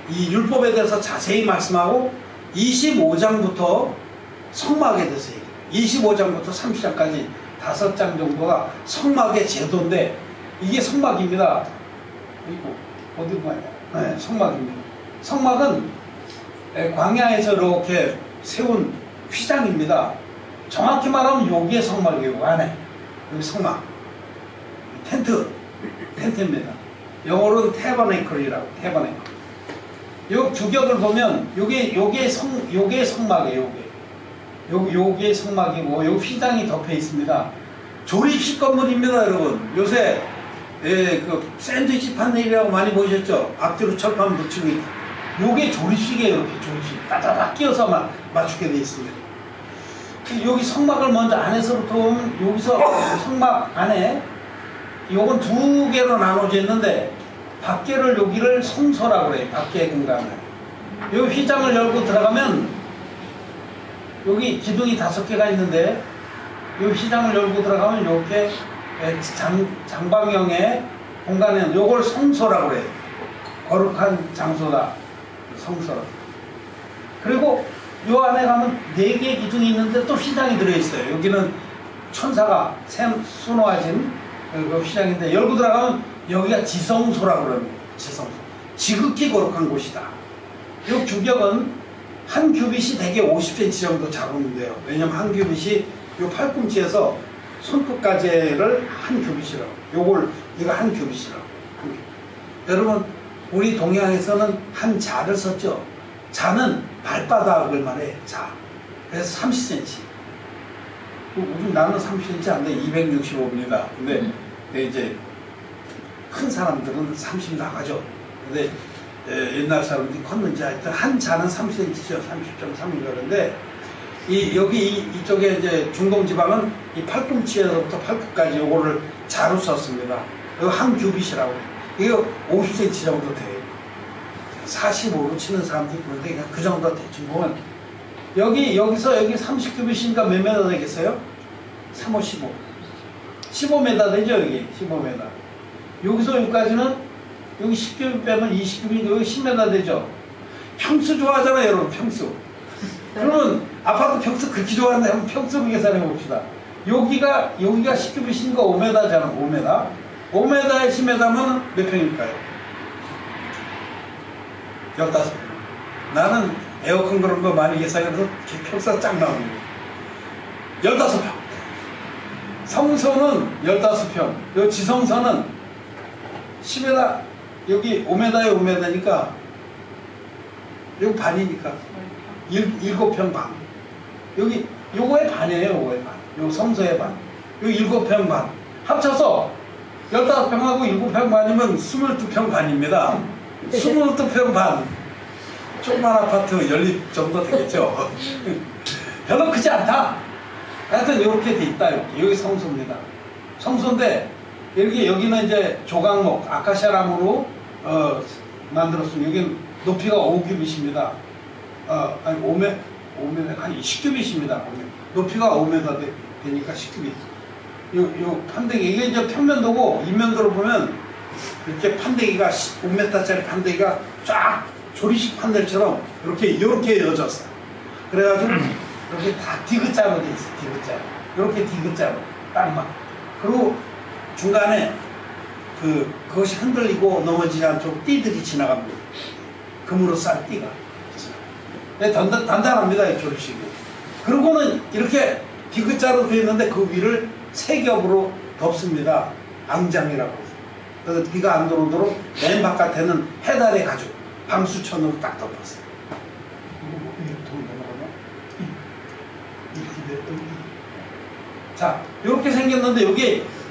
이 율법에 대해서 자세히 말씀하고 25장부터 성막에 대해서 얘기해요. 25장부터 30장까지 5장 정도가 성막의 제도인데 이게 성막입니다. 이거 어디 봐요? 네, 성막입니다. 성막은 광야에서 이렇게 세운 휘장입니다. 정확히 말하면 여기에 성막이에요. 안에 여기 성막 텐트입니다. 영어로는 태버네클이라고 태버네클. 요 주격을 보면 요게 성막이에요. 요게 성막이고 요 휘장이 덮여 있습니다. 조립식 건물입니다, 여러분. 요새 그 샌드위치 판넬이라고 많이 보셨죠? 앞뒤로 철판 붙이고 있다. 요게 조립식이에요. 이렇게 조립식 따다닥 끼워서 맞추게 되어 있습니다. 여기 성막을 먼저 안에서부터 보면 여기서 성막 안에 요건 두 개로 나눠져 있는데 밖에를 여기를 성소라고 그래요. 밖의 공간을. 요 휘장을 열고 들어가면 여기 기둥이 5개가 있는데 요 휘장을 열고 들어가면 이렇게 장방형의 공간에 요걸 성소라고 그래요. 거룩한 장소다. 성소. 그리고 요 안에 가면 4개의 기둥이 있는데 또 휘장이 들어있어요. 여기는 천사가 수놓아진 그 휘장인데 열고 들어가면 여기가 지성소라고 그럽니다. 지성소. 지극히 거룩한 곳이다. 이 규격은 한 규빗이 대개 50cm 정도 잡으면 돼요. 왜냐면 한 규빗이 요 팔꿈치에서 손끝까지를 한 규빗이라고. 이거 한 규빗이라고. 여러분, 우리 동양에서는 한 자를 썼죠. 자는 발바닥을 말해, 자. 그래서 30cm. 요즘 나는 30cm 안 돼. 265입니다. 근데 이제 큰 사람들은 30 나가죠. 근데 옛날 사람들이 컸는지 하여튼 한 자는 30cm죠. 30.3인가 그런데 이쪽에 이제 중동지방은 이 팔꿈치에서부터 팔끝까지 요거를 자로 썼습니다. 이거 한 규빗이라고 해요. 이거 50cm 정도 돼요. 45로 치는 사람도 있는데 그냥 그 정도 대충 보면 여기서 여기 30규빗이니까 몇 메다 되겠어요? 3, 5, 15. 15m 되죠, 여기. 15m. 여기서 여기까지는 여기 10규빗 빼면 20규빗, 여기 10m 되죠. 평수 좋아하잖아요, 여러분, 평수. 그러면 아파트 평수 그렇게 좋아하는데 한번 평수로 계산해 봅시다. 여기가 10규빗이니까 5m잖아, 5m. 5m에 10m면 몇 평일까요? 15평. 나는 에어컨 그런 거 많이 계산해서 평수가 쫙 나오는 거예요. 15평. 성소는 15평. 요 지성소는 10m, 여기 5m에 5m니까, 여기 반이니까. 7평 반. 여기, 요거의 반이에요, 요거의 반. 요 성소의 반. 요 7평 반. 합쳐서 15평하고 7평 반이면 22평 반입니다. 22평 반. 조그만 아파트 연립 정도 되겠죠. 별로 크지 않다. 하여튼 이렇게 돼 있다. 여기 성소입니다. 성소인데 여기는 이제 조각목 아카시아나무로 만들었습니다. 여기는 높이가 5규빗입니다. 아니 5m 아니 10규빗입니다. 높이가 5m 되니까 10규빗. 요 판대기 이게 이제 평면도고 인면도로 보면 이렇게 판대기가 5m짜리 판대기가 쫙 조리식 판넬처럼 이렇게 이어졌어. 그래가지고 이렇게 다 디귿자로 돼 있어. 디귿자. 이렇게 디귿자로 딱. 그리고 중간에 그것이 흔들리고 넘어지지 않도록 띠들이 지나갑니다. 금으로 싼 띠가. 단단합니다, 이 조리식이. 그리고는 이렇게 디귿자로 되어 있는데 그 위를 세 겹으로 덮습니다. 앙장이라고. 그래서 비가 안 들어오도록 맨 바깥에는 해달의 가죽, 방수천으로 딱 덮었어요. 자, 이렇게 생겼는데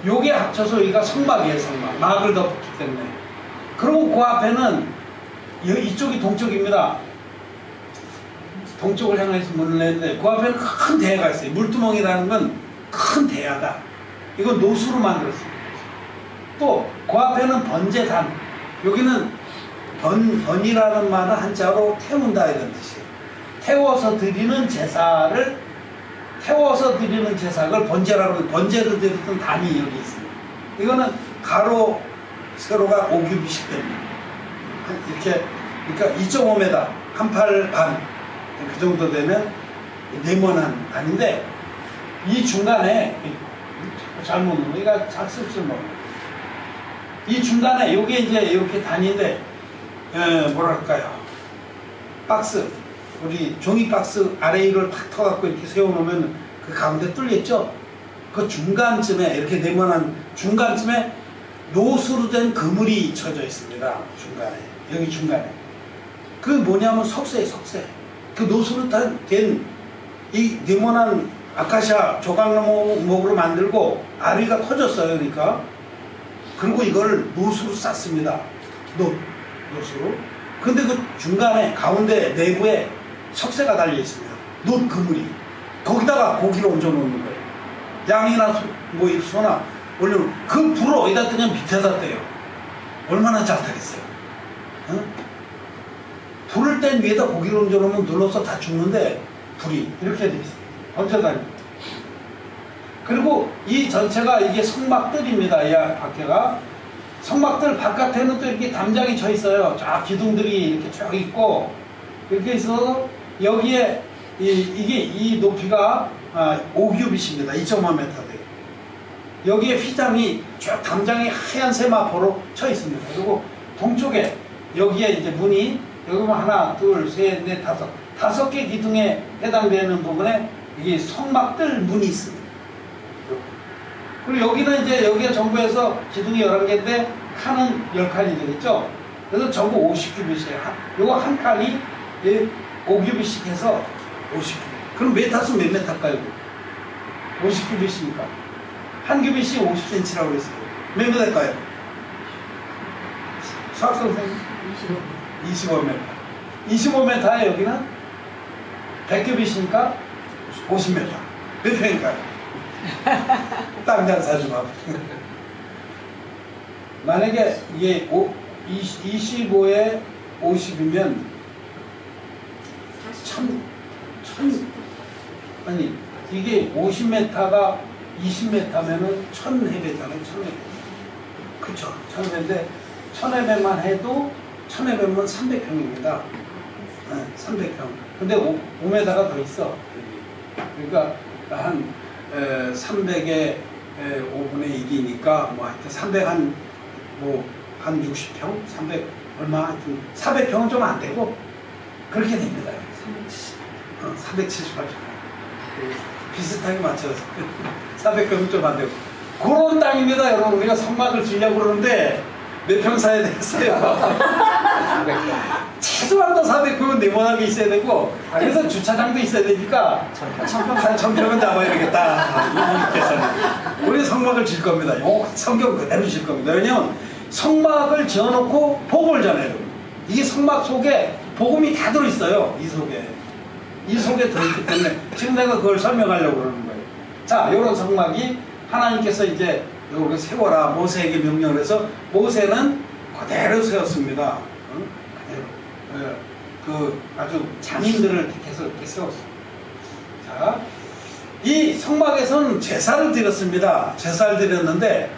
요게 합쳐서 여기가 성막이에요, 성막. 막을 덮었기 때문에. 그리고 그 앞에는 이쪽이 동쪽입니다. 동쪽을 향해서 문을 내는데 그 앞에는 큰 대야가 있어요. 물두멍이라는 건 큰 대야다. 이건 노수로 만들었습니다. 또 그 앞에는 번제단. 여기는 번이라는 말은 한자로 태운다 이런 뜻이에요. 태워서 드리는 제사를 번제라고 하면 번제를 드렸던 단이 여기 있습니다. 이거는 가로 세로가 5규빗씩 됩니다. 이렇게 그러니까 2.5m 한 팔 반 그 정도 되면 네모난 단인데 이 중간에 잘못 우리가 잘 쓸 줄 모르고 이 중간에 요게 이제 이렇게 단인데 뭐랄까요, 박스, 우리 종이 박스 아래 위를 탁 터갖고 이렇게 세워놓으면 그 가운데 뚫렸죠. 그 중간쯤에 이렇게 네모난 중간쯤에 노수로 된 그물이 쳐져 있습니다. 중간에, 여기 중간에. 그 뭐냐면 석쇠. 그 노수로 된 이 네모난 아카시아 조각목으로 만들고 아리가 터졌어요. 그러니까. 그리고 이걸 노수로 쌌습니다. 노수로. 근데 그 중간에 가운데 내부에 석쇠가 달려 있습니다. 노 그물이. 거기다가 고기를 얹어 놓는 거예요. 양이나 소나 올리면 그 불을 어디다 뜨냐면 밑에다 떼요. 얼마나 잘 타겠어요. 응? 불을 뗀 위에다 고기를 얹어 놓으면 눌러서 다 죽는데 불이 이렇게 돼 있어요. 얹어다닙니다. 그리고 이 전체가 이게 성막들입니다. 이 밖에가. 성막들 바깥에는 또 이렇게 담장이 쳐 있어요. 쫙 기둥들이 이렇게 쭉 있고, 이렇게 있어서 여기에 이 높이가 5규빗입니다. 2.5m 돼요. 여기에 휘장이 쭉 담장이 하얀 세마포로 쳐 있습니다. 그리고 동쪽에 여기에 이제 문이 여기 하나, 둘, 셋, 넷, 다섯 5개 기둥에 해당되는 부분에 이게 성막들 문이 있습니다. 그리고 여기는 이제 여기가 전부 해서 기둥이 11개인데 칸은 10칸이 되겠죠? 그래서 전부 50규빗이에요. 요거 한 칸이 5규빗씩 해서 50규빗. 그럼 메타수 몇 메타일까요? 50규빗이니까. 한 규빗이 50cm라고 그랬어요. 몇 메타일까요? 수학 선생님? 25m. 25m에 여기는 100규빗이니까 50m. 몇 평일까요? 땅 장사 좀 하고. 만약에 이게 25에 50이면 1000 아니 이게 50m가 20m면은 1000회배잖아요. 1000회배. 그쵸? 1000회배인데 1000회배만 해도 1000회배면 300평입니다. 네, 300평. 근데 5m가 더 있어. 그러니까 한 300에 5분의 1이니까 뭐 하여튼 300 한 60평? 300 얼마 하여튼 400평은 좀 안 되고 그렇게 됩니다. 378평. 비슷하게 맞춰서 400평은 좀 안 되고 그런 땅입니다. 여러분 우리가 성막을 지으려고 그러는데 몇 평 사야 되겠어요? 최소한도 400평은 네모나게 있어야 되고 그래서 주차장도 있어야 되니까 1000평은 잡아야 되겠다. 이렇게서는 우리 성막을 질 겁니다. 성경 그대로 질 겁니다. 왜냐면 성막을 지어놓고 복음을 전해요. 이게 성막 속에 복음이 다 들어있어요. 이 속에 들어있기 때문에 지금 내가 그걸 설명하려고 그러는 거예요. 자, 이런 성막이 하나님께서 이제 이걸 세워라 모세에게 명령을 해서 모세는 그대로 세웠습니다. 그대로. 그 아주 장인들을 택해서 이렇게 세웠어요. 자, 이 성막에서는 제사를 드렸습니다. 제사를 드렸는데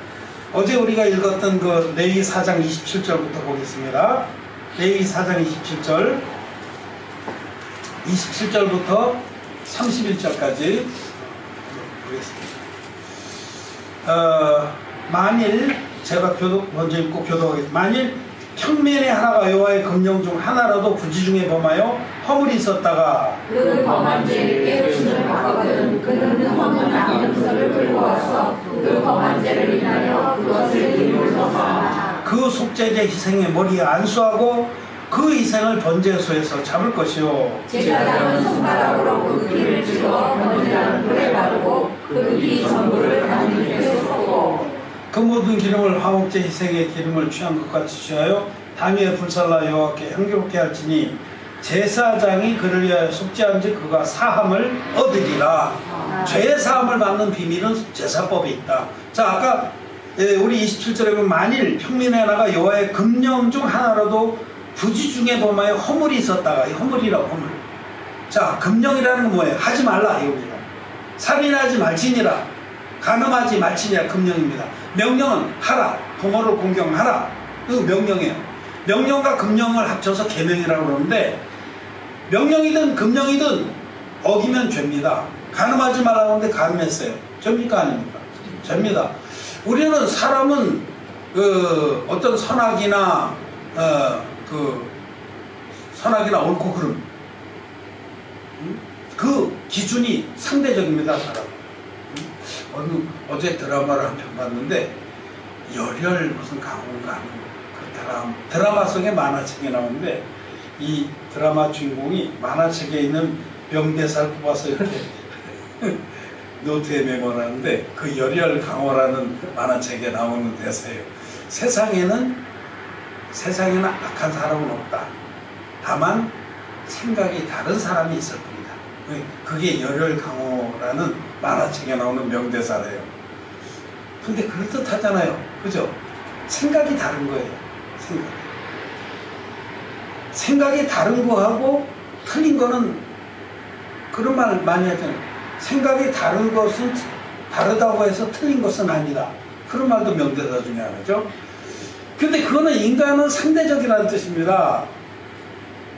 어제 우리가 읽었던 그 레위 4장 27절부터 보겠습니다. 레위 4장 27절부터 31절까지 보겠습니다. 만일 제가 먼저 읽고 교도하겠습니다. 만일 평면의 하나가 여호와의 금령 중 하나라도 부지 중에 범하여 허물이 있었다가 그 범한 죄를 깨우침을 받거든 그는 허물 양념서를 끌고 와서 그 범한 죄를 인하여 그것을 기물로 삼아 그 속죄제 희생의 머리에 안수하고 그 희생을 번제소에서 잡을 것이요 제사장은 손가락으로 그 피를 찍어 번제하는 불에 바르고 그 피 전부를 하나님께 쏟고 그 모든 기름을 화목제 희생의 기름을 취한 것 같이 취하여 당위에 불살라 여호와께 향기롭게 할지니 제사장이 그를 위하여 속죄한즉 그가 사함을 얻으리라. 죄 사함을 받는 비밀은 제사법에 있다. 자, 아까 우리 27절에 보면 만일 평민의 하나가 여호와의 금령 중 하나라도 부지 중에 범하여 허물이 있었다가 이 허물이라고 허물. 자, 금령이라는 건 뭐예요? 하지 말라 이겁니다. 살인하지 말지니라. 간음하지 말지니라 금령입니다. 명령은 하라. 부모를 공경하라. 그 명령이에요. 명령과 금령을 합쳐서 계명이라고 그러는데 명령이든 금령이든 어기면 죄입니다. 간음하지 말라고 하는데 간음했어요. 죄입니까 아닙니까? 죄입니다. 우리는 사람은 어떤 선악이나 선악이나 옳고 그름 그 기준이 상대적입니다. 사람. 어제 드라마를 한 편 봤는데 열혈 무슨 강호인가 그 드라마 속에 만화책에 나오는데 이 드라마 주인공이 만화책에 있는 명대사를 뽑아서 이렇게 노트에 메모하는데 그 열혈 강호라는 만화책에 나오는 대사예요. 세상에는 악한 사람은 없다. 다만 생각이 다른 사람이 있을 뿐이다. 그게 열혈 강호라는 만화책에 나오는 명대사래요. 근데 그럴듯하잖아요. 그죠? 생각이 다른 거예요. 생각이 다른 거하고 틀린 거는 그런 말 많이 하잖아요. 생각이 다른 것은 다르다고 해서 틀린 것은 아니다. 그런 말도 명대사 중에 하나죠. 근데 그거는 인간은 상대적이라는 뜻입니다.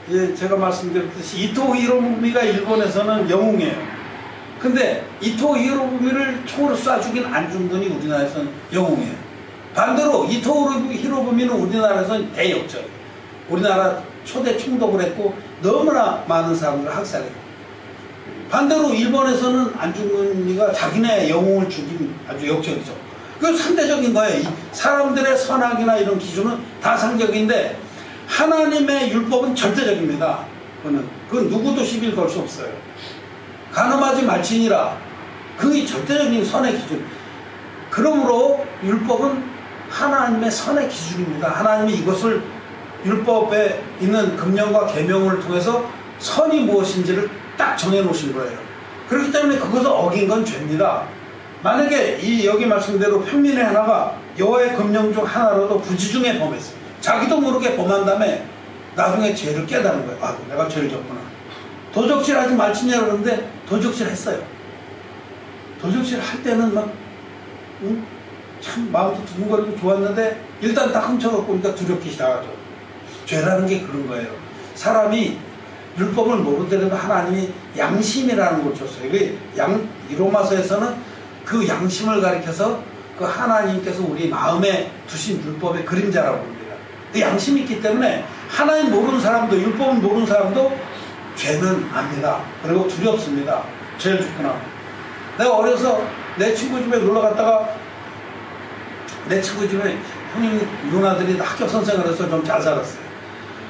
예, 제가 말씀드렸듯이 이토 히로부미가 일본에서는 영웅이에요. 근데 이토 히로부미를 총으로 쏴 죽인 안중근이 우리나라에서는 영웅이에요. 반대로 이토 히로부미는 우리나라에서는 대역적. 우리나라 초대 총독을 했고 너무나 많은 사람들을 학살해요. 반대로 일본에서는 안중근이가 자기네 영웅을 죽인 아주 역적이죠. 그건 상대적인 거예요. 이 사람들의 선악이나 이런 기준은 다 상적인데 하나님의 율법은 절대적입니다. 그건 누구도 시비를 걸 수 없어요. 간음하지 말지니라. 그게 절대적인 선의 기준. 그러므로 율법은 하나님의 선의 기준입니다. 하나님이 이것을 율법에 있는 금령과 계명을 통해서 선이 무엇인지를 딱 정해놓으신 거예요. 그렇기 때문에 그것을 어긴 건 죄입니다. 만약에 이 여기 말씀대로 평민의 하나가 여호와의 금령 중 하나라도 부지중에 범했어요. 자기도 모르게 범한 다음에 나중에 죄를 깨달은 거예요. 아, 내가 죄를 졌구나. 도적질하지 말지냐 그러는데 도적질 했어요. 도적질 할 때는 막 참 마음도 두근거리고 좋았는데 일단 딱 훔쳐갖고 보니까 두렵기 시작하죠. 죄라는 게 그런 거예요. 사람이 율법을 모르더라도 하나님이 양심이라는 걸 줬어요. 로마서에서는 그 양심을 가리켜서 그 하나님께서 우리 마음에 두신 율법의 그림자라고 합니다. 그 양심이 있기 때문에 하나님 모르는 사람도 율법을 모르는 사람도 죄는 압니다. 그리고 두렵습니다. 죄를 짓구나. 내가 어려서 내 친구 집에 놀러 갔다가 내 친구 집에 형님 누나들이 학교 선생을 해서 좀 잘 살았어요.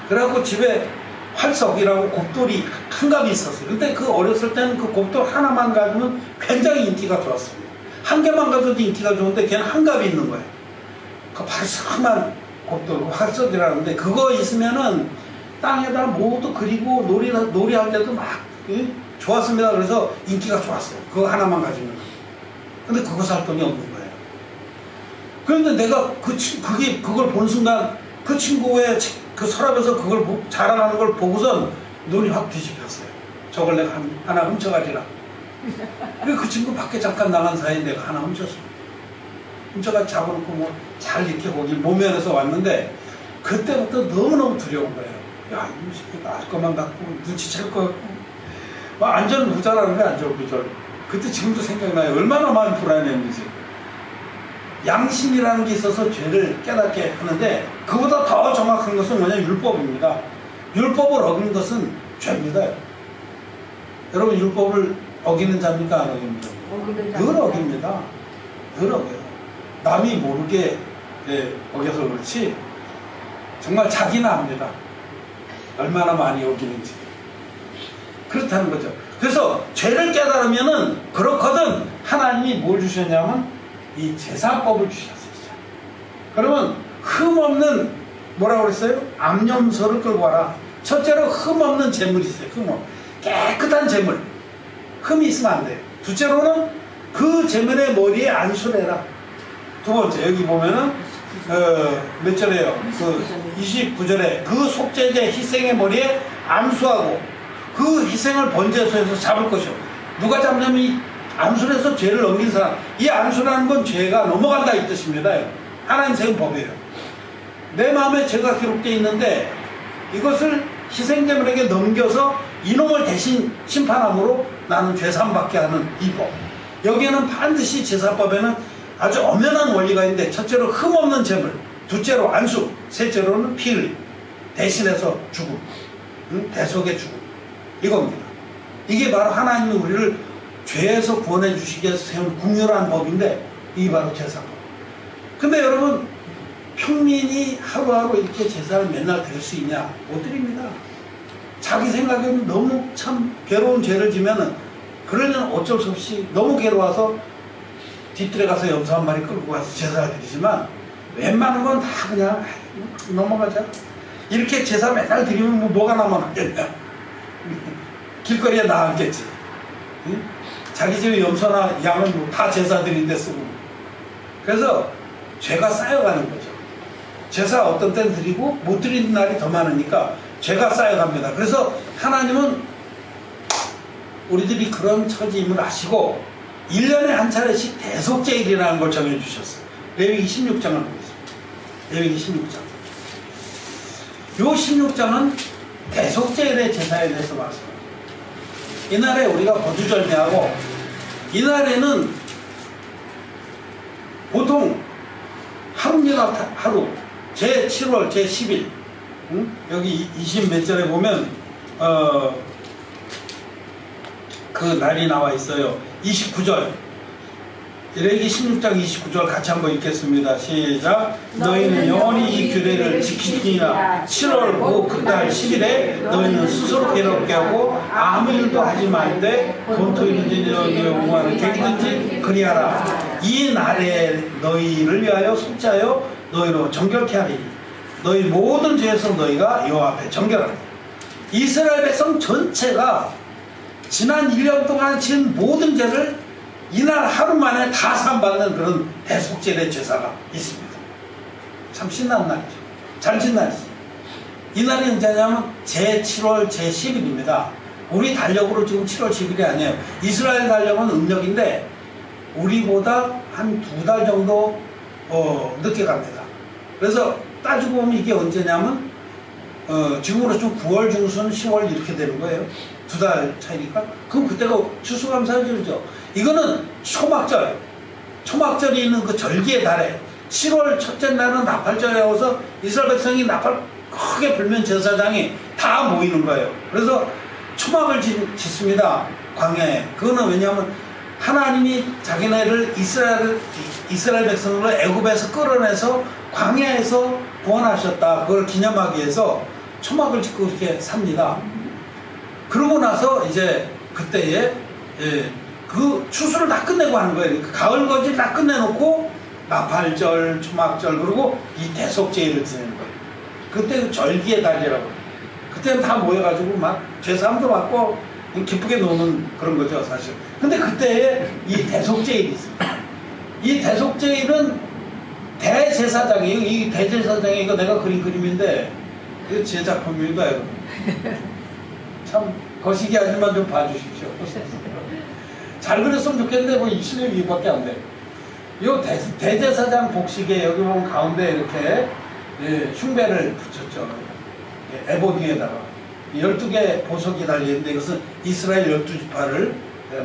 그래갖고 집에 활석이라고 곱돌이 한 갑이 있었어요. 근데 그 어렸을 때는 그 곱돌 하나만 가지면 굉장히 인기가 좋았습니다. 한 개만 가져도 인기가 좋은데 걔는 한 갑이 있는 거예요. 그 발석한 곱돌, 활석이라는데 그거 있으면은 땅에다 모두 그리고 놀이할 때도 막 좋았습니다. 그래서 인기가 좋았어요. 그거 하나만 가지면. 근데 그거 살 돈이 없는 거예요. 그런데 내가 그걸 보는 순간 그 친구의 그 서랍에서 그걸 자랑하는 걸 보고선 눈이 확 뒤집혔어요. 저걸 내가 하나 훔쳐가리라. 그 친구 밖에 잠깐 나간 사이에 내가 하나 훔쳤어요. 훔쳐가 잡아놓고 뭐 잘 이렇게 거기 모면에서 왔는데 그때부터 너무너무 두려운 거예요. 야, 이 새끼가 알 것만 갖고 눈치챌 것 같고 막 안전부자라는 게 안전부자. 그때 지금도 생각나요. 얼마나 많이 불안했는지. 양심이라는 게 있어서 죄를 깨닫게 하는데 그보다 더 정확한 것은 뭐냐면 율법입니다. 율법을 어기는 것은 죄입니다. 여러분 율법을 어기는 자입니까? 안 어깁니까? 늘 어깁니다. 늘 어겨요. 남이 모르게 어겨서 그렇지 정말 자기나 압니다. 얼마나 많이 어기는지. 그렇다는 거죠. 그래서 죄를 깨달으면은 그렇거든 하나님이 뭘 주셨냐면 이 제사법을 주셨어요. 그러면 흠없는 뭐라고 그랬어요? 암염소를 끌고 와라. 첫째로 흠없는 재물이 있어요. 깨끗한 재물. 흠이 있으면 안 돼요. 둘째로는 그 재물의 머리에 안수를 해라. 두 번째 여기 보면은 몇 절에요? 그 29절에 그 속죄제 희생의 머리에 안수하고 그 희생을 번제소에서 잡을 것이요. 누가 잡냐면 이 안수해서 죄를 넘긴 사람. 이 안수라는 건 죄가 넘어간다 이 뜻입니다. 하나님 세운 법이에요. 내 마음에 죄가 기록되어 있는데 이것을 희생제물에게 넘겨서 이놈을 대신 심판함으로 나는 죄사함받게 하는 이 법. 여기에는 반드시 제사법에는 아주 엄연한 원리가 있는데 첫째로 흠없는 제물, 둘째로 안수, 셋째로는 피 흘림, 대신해서 죽음, 대속의 죽음. 이겁니다. 이게 바로 하나님이 우리를 죄에서 구원해 주시기 위해서 세운 궁유한 법인데 이게 바로 제사법. 근데 여러분 평민이 하루하루 이렇게 제사를 맨날 드릴 수 있냐? 못 드립니다. 자기 생각에는 너무 참 괴로운 죄를 지면은 그러려면 어쩔 수 없이 너무 괴로워서 뒷뜰에 가서 염소 한 마리 끌고 가서 제사를 드리지만 웬만한 건 다 그냥 넘어가자. 이렇게 제사 맨날 드리면 뭐가 남아났겠냐. 길거리에 나왔겠지. 응? 자기 집에 염소나 양은 다 제사 드린 데 쓰고. 그래서 죄가 쌓여가는 거죠. 제사 어떤 때는 드리고 못 드리는 날이 더 많으니까 죄가 쌓여갑니다. 그래서 하나님은 우리들이 그런 처지임을 아시고 1년에 한 차례씩 대속제일이라는 걸 정해주셨어요. 레위기 16장을 보겠습니다. 레위기 16장. 요 16장은 대속제일의 제사에 대해서 말씀합니다. 이날에 우리가 거두절미하고 이날에는 보통 하루입니다. 하루 제7월 제10일 여기 20 몇 절에 보면 그 날이 나와 있어요. 29절. 레위기 16장 29절 같이 한번 읽겠습니다. 시작. 너희는 영원히 이 규례를 지키니라. 7월 곧 그달 10일에 너희는 스스로 괴롭게 하고 아무 일도 하지 말되 본토이든지 너희의 영광을 개기든지 그리하라. 이 날에 너희를 위하여 속죄하여 너희로 정결케 하리니 너희 모든 죄에서 너희가 여호와 앞에 정결하리. 이스라엘 백성 전체가 지난 1년 동안 지은 모든 죄를 이날 하루 만에 다 사함받는 그런 대속죄의 제사가 있습니다. 참 신나는 날이죠. 잘 진 날이죠. 이날이 언제냐면 제7월 제10일입니다. 우리 달력으로 지금 7월 10일이 아니에요. 이스라엘 달력은 음력인데 우리보다 한 2달 정도 늦게 갑니다. 그래서 따지고 보면 이게 언제냐면 지금으로 좀 9월 중순 10월 이렇게 되는 거예요. 2달 차이니까. 그럼 그때가 추수감사절이죠. 이거는 초막절이 있는 그 절기의 달에 7월 첫째 날은 나팔절이라고서 이스라엘 백성이 나팔 크게 불면 제사장이 다 모이는 거예요. 그래서 초막을 짓습니다. 광야에. 그거는 왜냐하면 하나님이 자기네를 이스라엘 백성을 애굽에서 끌어내서 광야에서 구원하셨다. 그걸 기념하기 위해서 초막을 짓고 이렇게 삽니다. 그러고 나서 이제 그때에 그 추수를 다 끝내고 하는 거예요. 그 가을 거지 다 끝내놓고 나팔절, 초막절 그리고 이 대속죄를 지내는 거예요. 그때 그 절기의 달이라고. 그때는 다 모여가지고 막 제사함도 받고 기쁘게 노는 그런 거죠 사실. 근데 그때에 이 대속죄일이 있습니다. 이 대속죄일은 대제사장이에요. 이 대제사장이 이거 내가 그린 그림인데 이거 제 작품입니다. 참 거시기 하지만 좀 봐주십시오. 잘 그렸으면 좋겠는데 뭐 22밖에 안 돼. 요 대제사장 복식에 여기 보면 가운데 이렇게 흉배를 붙였죠. 에봇 위에다가 12개 보석이 달려있는데 이것은 이스라엘 12지파를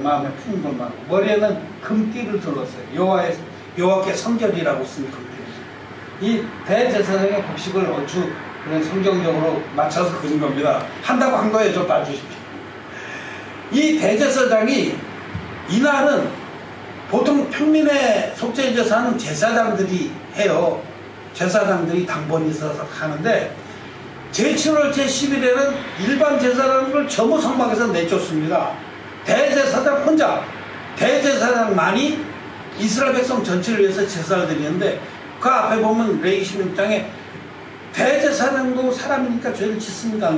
마음에 푸는 것만. 머리에는 금띠를 둘렀어요. 여호와께 성결이라고 쓴 금띠. 이 대제사장의 복식을 얼추 그런 성경적으로 맞춰서 그린 겁니다. 한다고 한 거예요. 좀 봐주십시오. 이 대제사장이 이날은 보통 평민의 속죄제사는 제사장들이 해요. 제사장들이 당번이 있어서 하는데 제7월 제10일에는 일반 제사장을 전부 성막에서 내쫓습니다. 대제사장 혼자, 대제사장만이 이스라엘 백성 전체를 위해서 제사를 드리는데 그 앞에 보면 레위기 16장에 대제사장도 사람이니까 죄를 짓습니다.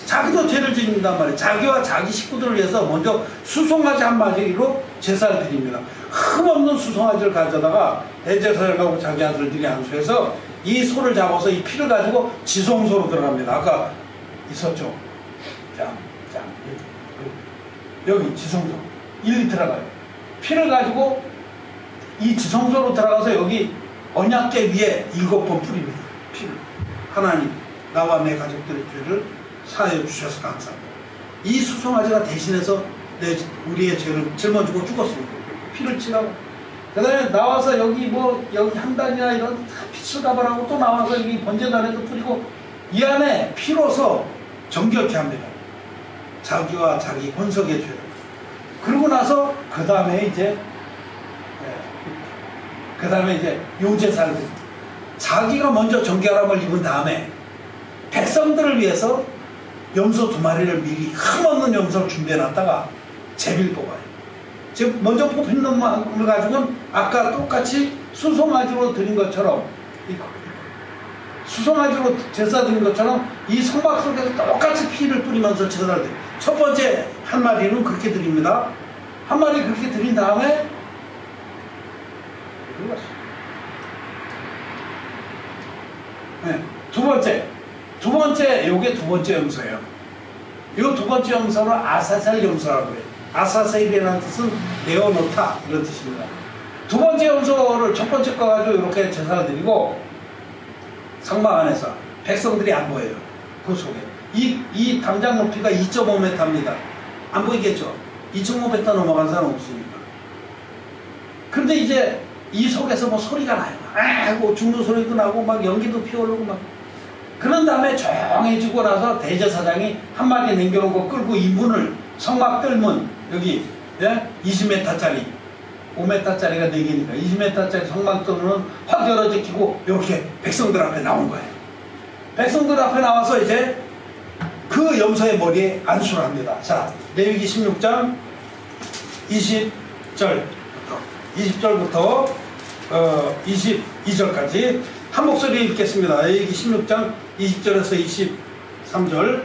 자기도 죄를 짓는단 말이에요. 자기와 자기 식구들을 위해서 먼저 수송아지 한 마리로 제사를 드립니다. 흠없는 수송아지를 가져다가 대제사장하고 자기 아들들이 안수해서 이 소를 잡아서 이 피를 가지고 지성소로 들어갑니다. 아까 있었죠. 여기 지성소 1리 들어가요. 피를 가지고 이 지성소로 들어가서 여기 언약궤 위에 7번 뿌립니다. 피를. 하나님, 나와 내 가족들의 죄를 사하여 주셔서 감사합니다. 이 수송아지가 대신해서 우리의 죄를 짊어지고 죽었습니다. 피를 치라고. 그 다음에 나와서 여기 여기 향단이나 이런 빛을 가발하고 또 나와서 여기 번제단에도 뿌리고 이 안에 피로서 정결케 합니다. 자기와 자기 혼석의 죄를. 그러고 나서 그 다음에 이제 요제사를 드립니다. 자기가 먼저 정결함을 입은 다음에 백성들을 위해서 염소 2마리를 미리 흠없는 염소를 준비해놨다가 제비를 뽑아요. 지금 먼저 뽑힌 놈을 가지고는 아까 똑같이 수송아지로 드린 것처럼 수송아지로 제사 드린 것처럼 이 성막 속에서 똑같이 피를 뿌리면서 제사를 드려요. 첫 번째 한 마리는 그렇게 드립니다. 한 마리 그렇게 드린 다음에 두 번째 요게 두 번째 염소예요. 요 두 번째 염소는 아사셀 염소라고 해요. 아사셀이라는 뜻은 내어놓다 이런 뜻입니다. 두 번째 염소를 첫 번째 거 가지고 이렇게 제사를 드리고 성막 안에서 백성들이 안 보여요. 그 속에 이 담장 높이가 2.5m입니다. 안 보이겠죠? 2.5m 넘어간 사람 없으니까. 그런데 이제 이 속에서 뭐 소리가 나요. 아 하고 죽는 소리도 나고 막 연기도 피어오르고 막 그런 다음에 조용해지고 나서 대제사장이 한 마리 남겨놓은 거 끌고 이 문을 성막 뜰문 여기 20m짜리 5m짜리가 4개니까 20m짜리 성막 뜰문은 확 열어제끼고 이렇게 백성들 앞에 나온 거예요. 백성들 앞에 나와서 이제 그 염소의 머리에 안수를 합니다. 자, 레위기 16장 20절부터 22절까지 한 목소리 읽겠습니다. 레위기 16장 20절에서 23절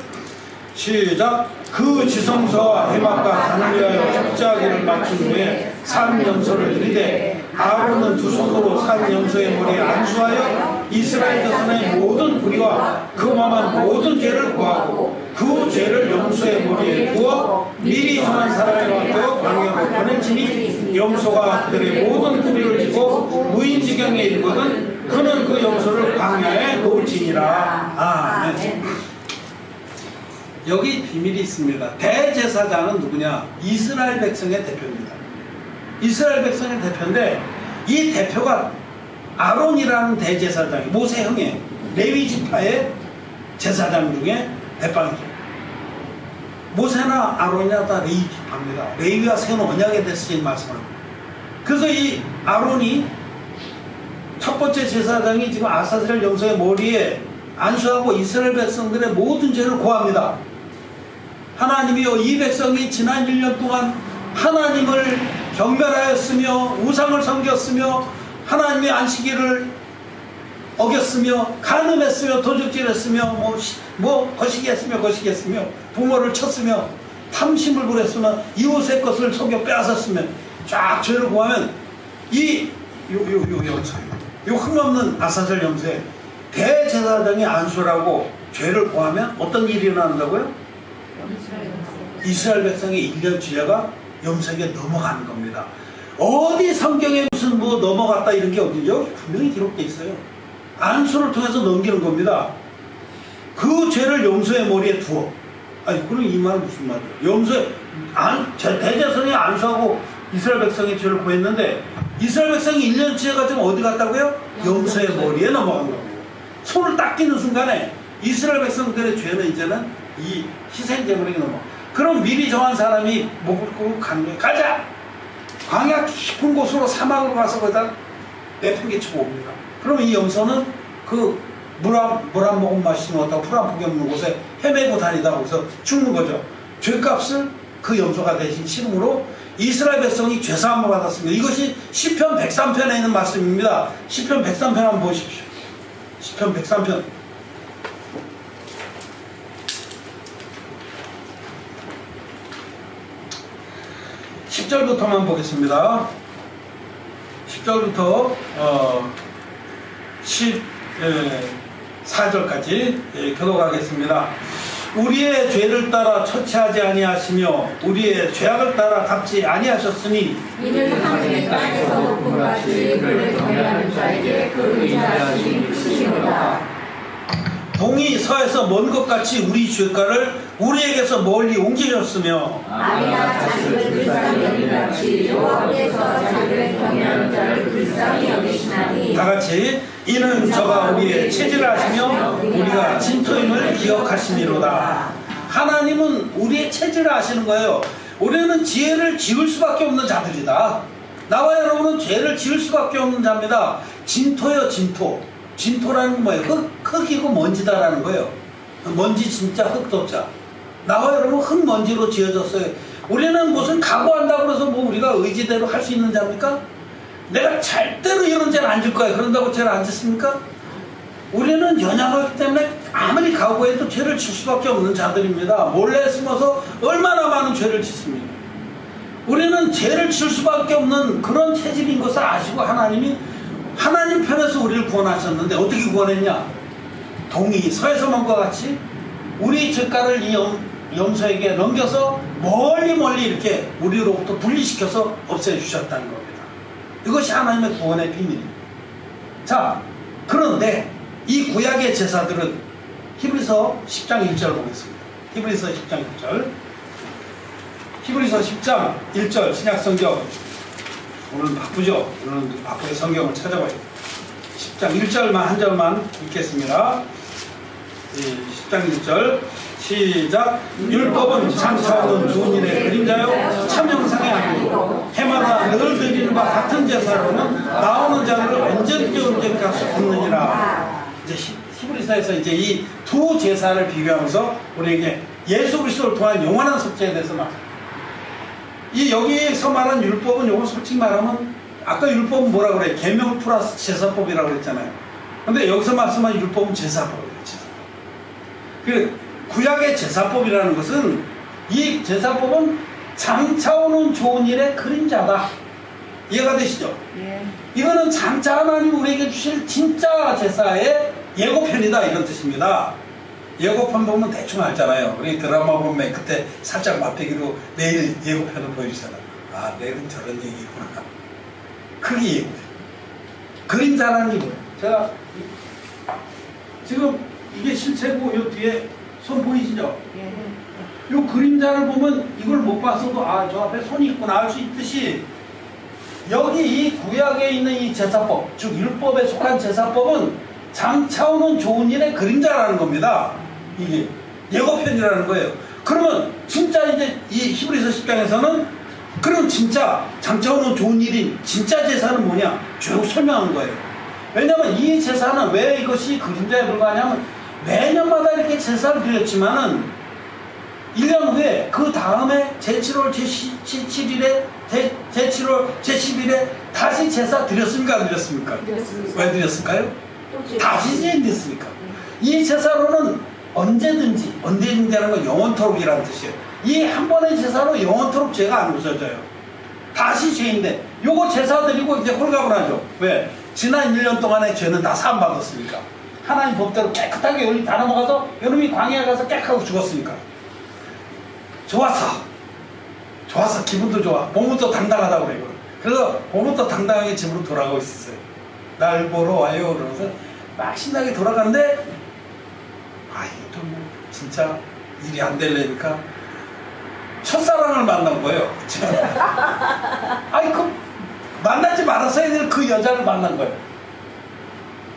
시작. 그 지성소와 해막과 단을 위하여 십자가를 맞춘 후에 산 염소를 이르되 아론은 두 손으로 산 염소의 머리에 안수하여 이스라엘 자손의 모든 불의와 금함한 모든 죄를 구하고 그 죄를 염소의 머리에 부어 미리 정한 사람에 맡겨 광야로 보낸지니 염소가 그들의 모든 불의를 지고 무인지경에 이르거든 그는 그 염소를 광야에 놓을지니라. 아멘. 여기 비밀이 있습니다. 대제사장은 누구냐? 이스라엘 백성의 대표입니다. 이스라엘 백성의 대표인데 이 대표가 아론이라는 대제사장이 모세 형의 레위 지파의 제사장 중에 대빵이죠. 모세나 아론이나 다 레위 지파입니다. 레위와 새는 언약에 대해서 지금 말씀합니다. 그래서 이 아론이 첫 번째 제사장이 지금 아사셀 염소의 머리에 안수하고 이스라엘 백성들의 모든 죄를 고합니다. 하나님이여 이 백성이 지난 1년 동안 하나님을 경멸하였으며 우상을 섬겼으며 하나님의 안식일을 어겼으며 간음했으며 도적질했으며 거시기했으며 부모를 쳤으며 탐심을 부렸으며 이웃의 것을 속여 빼앗았으며 쫙 죄를 고하면 이 흠없는 아사셀 염소에 대제사장이 안수라고 죄를 고하면 어떤 일이 일어난다고요? 이스라엘 백성의 1년 죄가 염소에게 넘어가는 겁니다. 어디 성경에 무슨 넘어갔다 이런 게 어디죠? 분명히 기록되어 있어요. 안수를 통해서 넘기는 겁니다. 그 죄를 염소의 머리에 두어. 아니 그럼 이 말은 무슨 말이에요? 대제사장이 안수하고 이스라엘 백성의 죄를 고했는데 이스라엘 백성이 1년 죄가 지금 어디 갔다고요? 염소의 머리에 넘어간 겁니다. 손을 딱 끼는 순간에 이스라엘 백성들의 죄는 이제는 이 희생제물에게 넘어. 그럼 미리 정한 사람이 목을 끄고 가는 거예요. 가자! 광야 깊은 곳으로 사막으로 가서 거기다 내팽개치고 옵니다. 그러면 이 염소는 그 물 한 모금 마시지 못하고 풀 한 포기 없는 곳에 헤매고 다니다 거기서 죽는 거죠. 죄값을 그 염소가 대신 치름으로 이스라엘 백성이 죄사함을 받았습니다. 이것이 시편 103편에 있는 말씀입니다. 시편 103편 한번 보십시오. 시편 103편 10절부터만 보겠습니다. 10절부터 14절까지 교독하겠습니다. 우리의 죄를 따라 처치하지 아니하시며 우리의 죄악을 따라 갚지 아니하셨으니 이는 하늘의 땅에서 높은 같이 그를 경외하는 자에게 그 의지하심이 크시로다. 동이 서에서 먼 것 같이 우리 죄가를 우리에게서 멀리 옮기셨으며 아비가 자식을 불쌍히 여기같이 여호와께서 자기를 경외하는 자를 불쌍히 여기시나니 다같이 이는 저가 우리의 체질을 하시며 우리가 진토임을 기억하시니로다. 하나님은 우리의 체질을 아시는 거예요. 우리는 지혜를 지을 수밖에 없는 자들이다. 나와 여러분은 죄를 지을 수밖에 없는 자입니다. 진토요 진토. 진토라는 건 뭐예요? 흙이고 먼지다라는 거예요. 먼지 진짜 흙도자. 나와 여러분 흙먼지로 지어졌어요. 우리는 무슨 각오한다고 해서 우리가 의지대로 할 수 있는 자입니까? 내가 절대로 이런 죄를 안 질 거야. 그런다고 죄를 안 짓습니까? 우리는 연약하기 때문에 아무리 각오해도 죄를 질 수밖에 없는 자들입니다. 몰래 숨어서 얼마나 많은 죄를 짓습니까? 우리는 죄를 질 수밖에 없는 그런 체질인 것을 아시고 하나님 편에서 우리를 구원하셨는데 어떻게 구원했냐? 동이 서에서 먼과 같이 우리 죄가를 이 염소에게 넘겨서 멀리 이렇게 우리로부터 분리시켜서 없애주셨다는 겁니다. 이것이 하나님의 구원의 비밀입니다. 자, 그런데 이 구약의 제사들은 히브리서 10장 1절 보겠습니다. 히브리서 10장 1절. 히브리서 10장 1절 신약성경. 오늘 바쁘죠? 오늘 바쁘게 성경을 찾아봐요. 10장 1절만 한 절만 읽겠습니다. 10장 6절 시작. 율법은 장차오는 좋은 일의 그림자요 참 형상의 아니고 해마다 늘 드리는 바 같은 제사로는 나오는 자를 언제든지 할 수 없느니라. 이제 히브리서에서 이제 이 두 제사를 비교하면서 우리에게 예수 그리스도를 통한 영원한 속죄에 대해서 막 이 여기서 말한 율법은 요거 솔직히 말하면 아까 율법은 뭐라 그래? 계명 플러스 제사법이라고 그랬잖아요. 근데 여기서 말씀한 율법은 제사법이에요. 그 구약의 제사법이라는 것은 이 제사법은 장차오는 좋은 일의 그림자다. 이해가 되시죠? 예. 이거는 장차 하나님 우리에게 주실 진짜 제사의 예고편이다 이런 뜻입니다. 예고편 보면 대충 알잖아요. 우리 드라마 보면 맨 그때 살짝 맛배기로 내일 예고편을 보여주잖아. 아 내일은 저런 얘기구나. 그게 예고편. 그림자라는 게 뭐예요? 제가 지금 이게 실체고 요 뒤에 손 보이시죠? 예. 요 그림자를 보면 이걸 못 봤어도 아 저 앞에 손이 있구나 알 수 있듯이 여기 이 구약에 있는 이 제사법 즉 율법에 속한 제사법은 장차오는 좋은 일의 그림자라는 겁니다. 이게 예고편이라는 거예요. 그러면 진짜 이제 이 히브리서 10장에서는 그럼 진짜 장차오는 좋은 일인 진짜 제사는 뭐냐 쭉 설명한 거예요. 왜냐하면 이 제사는 왜 이것이 그림자에 불과하냐면 매년마다 이렇게 제사를 드렸지만은 1년 후에 그 다음에 제7월 제17일에 제7월 제10일에 다시 제사 드렸습니까 안 드렸습니까? 드렸습니다. 왜 드렸을까요? 다시 재임됐으니까. 이 제사로는 언제든지라는 건 영원토록이라는 뜻이에요. 이 한 번의 제사로 영원토록 죄가 안 없어져요. 다시 죄인데 요거 제사 드리고 이제 홀가분하죠. 왜? 지난 1년 동안의 죄는 다 사함받았으니까. 하나님 법대로 깨끗하게 여기 다 넘어가서 여름이 광야에 가서 깨끗하고 죽었으니까. 좋았어 기분도 좋아. 몸부터 당당하다고 그래요. 그래서 몸부터 당당하게 집으로 돌아가고 있었어요. 날 보러 와요 그러면서 막 신나게 돌아가는데 아 이게 또 뭐 진짜 일이 안 되려니까 첫사랑을 만난 거예요. 아이 그 만나지 말았어야 될 그 여자를 만난 거예요.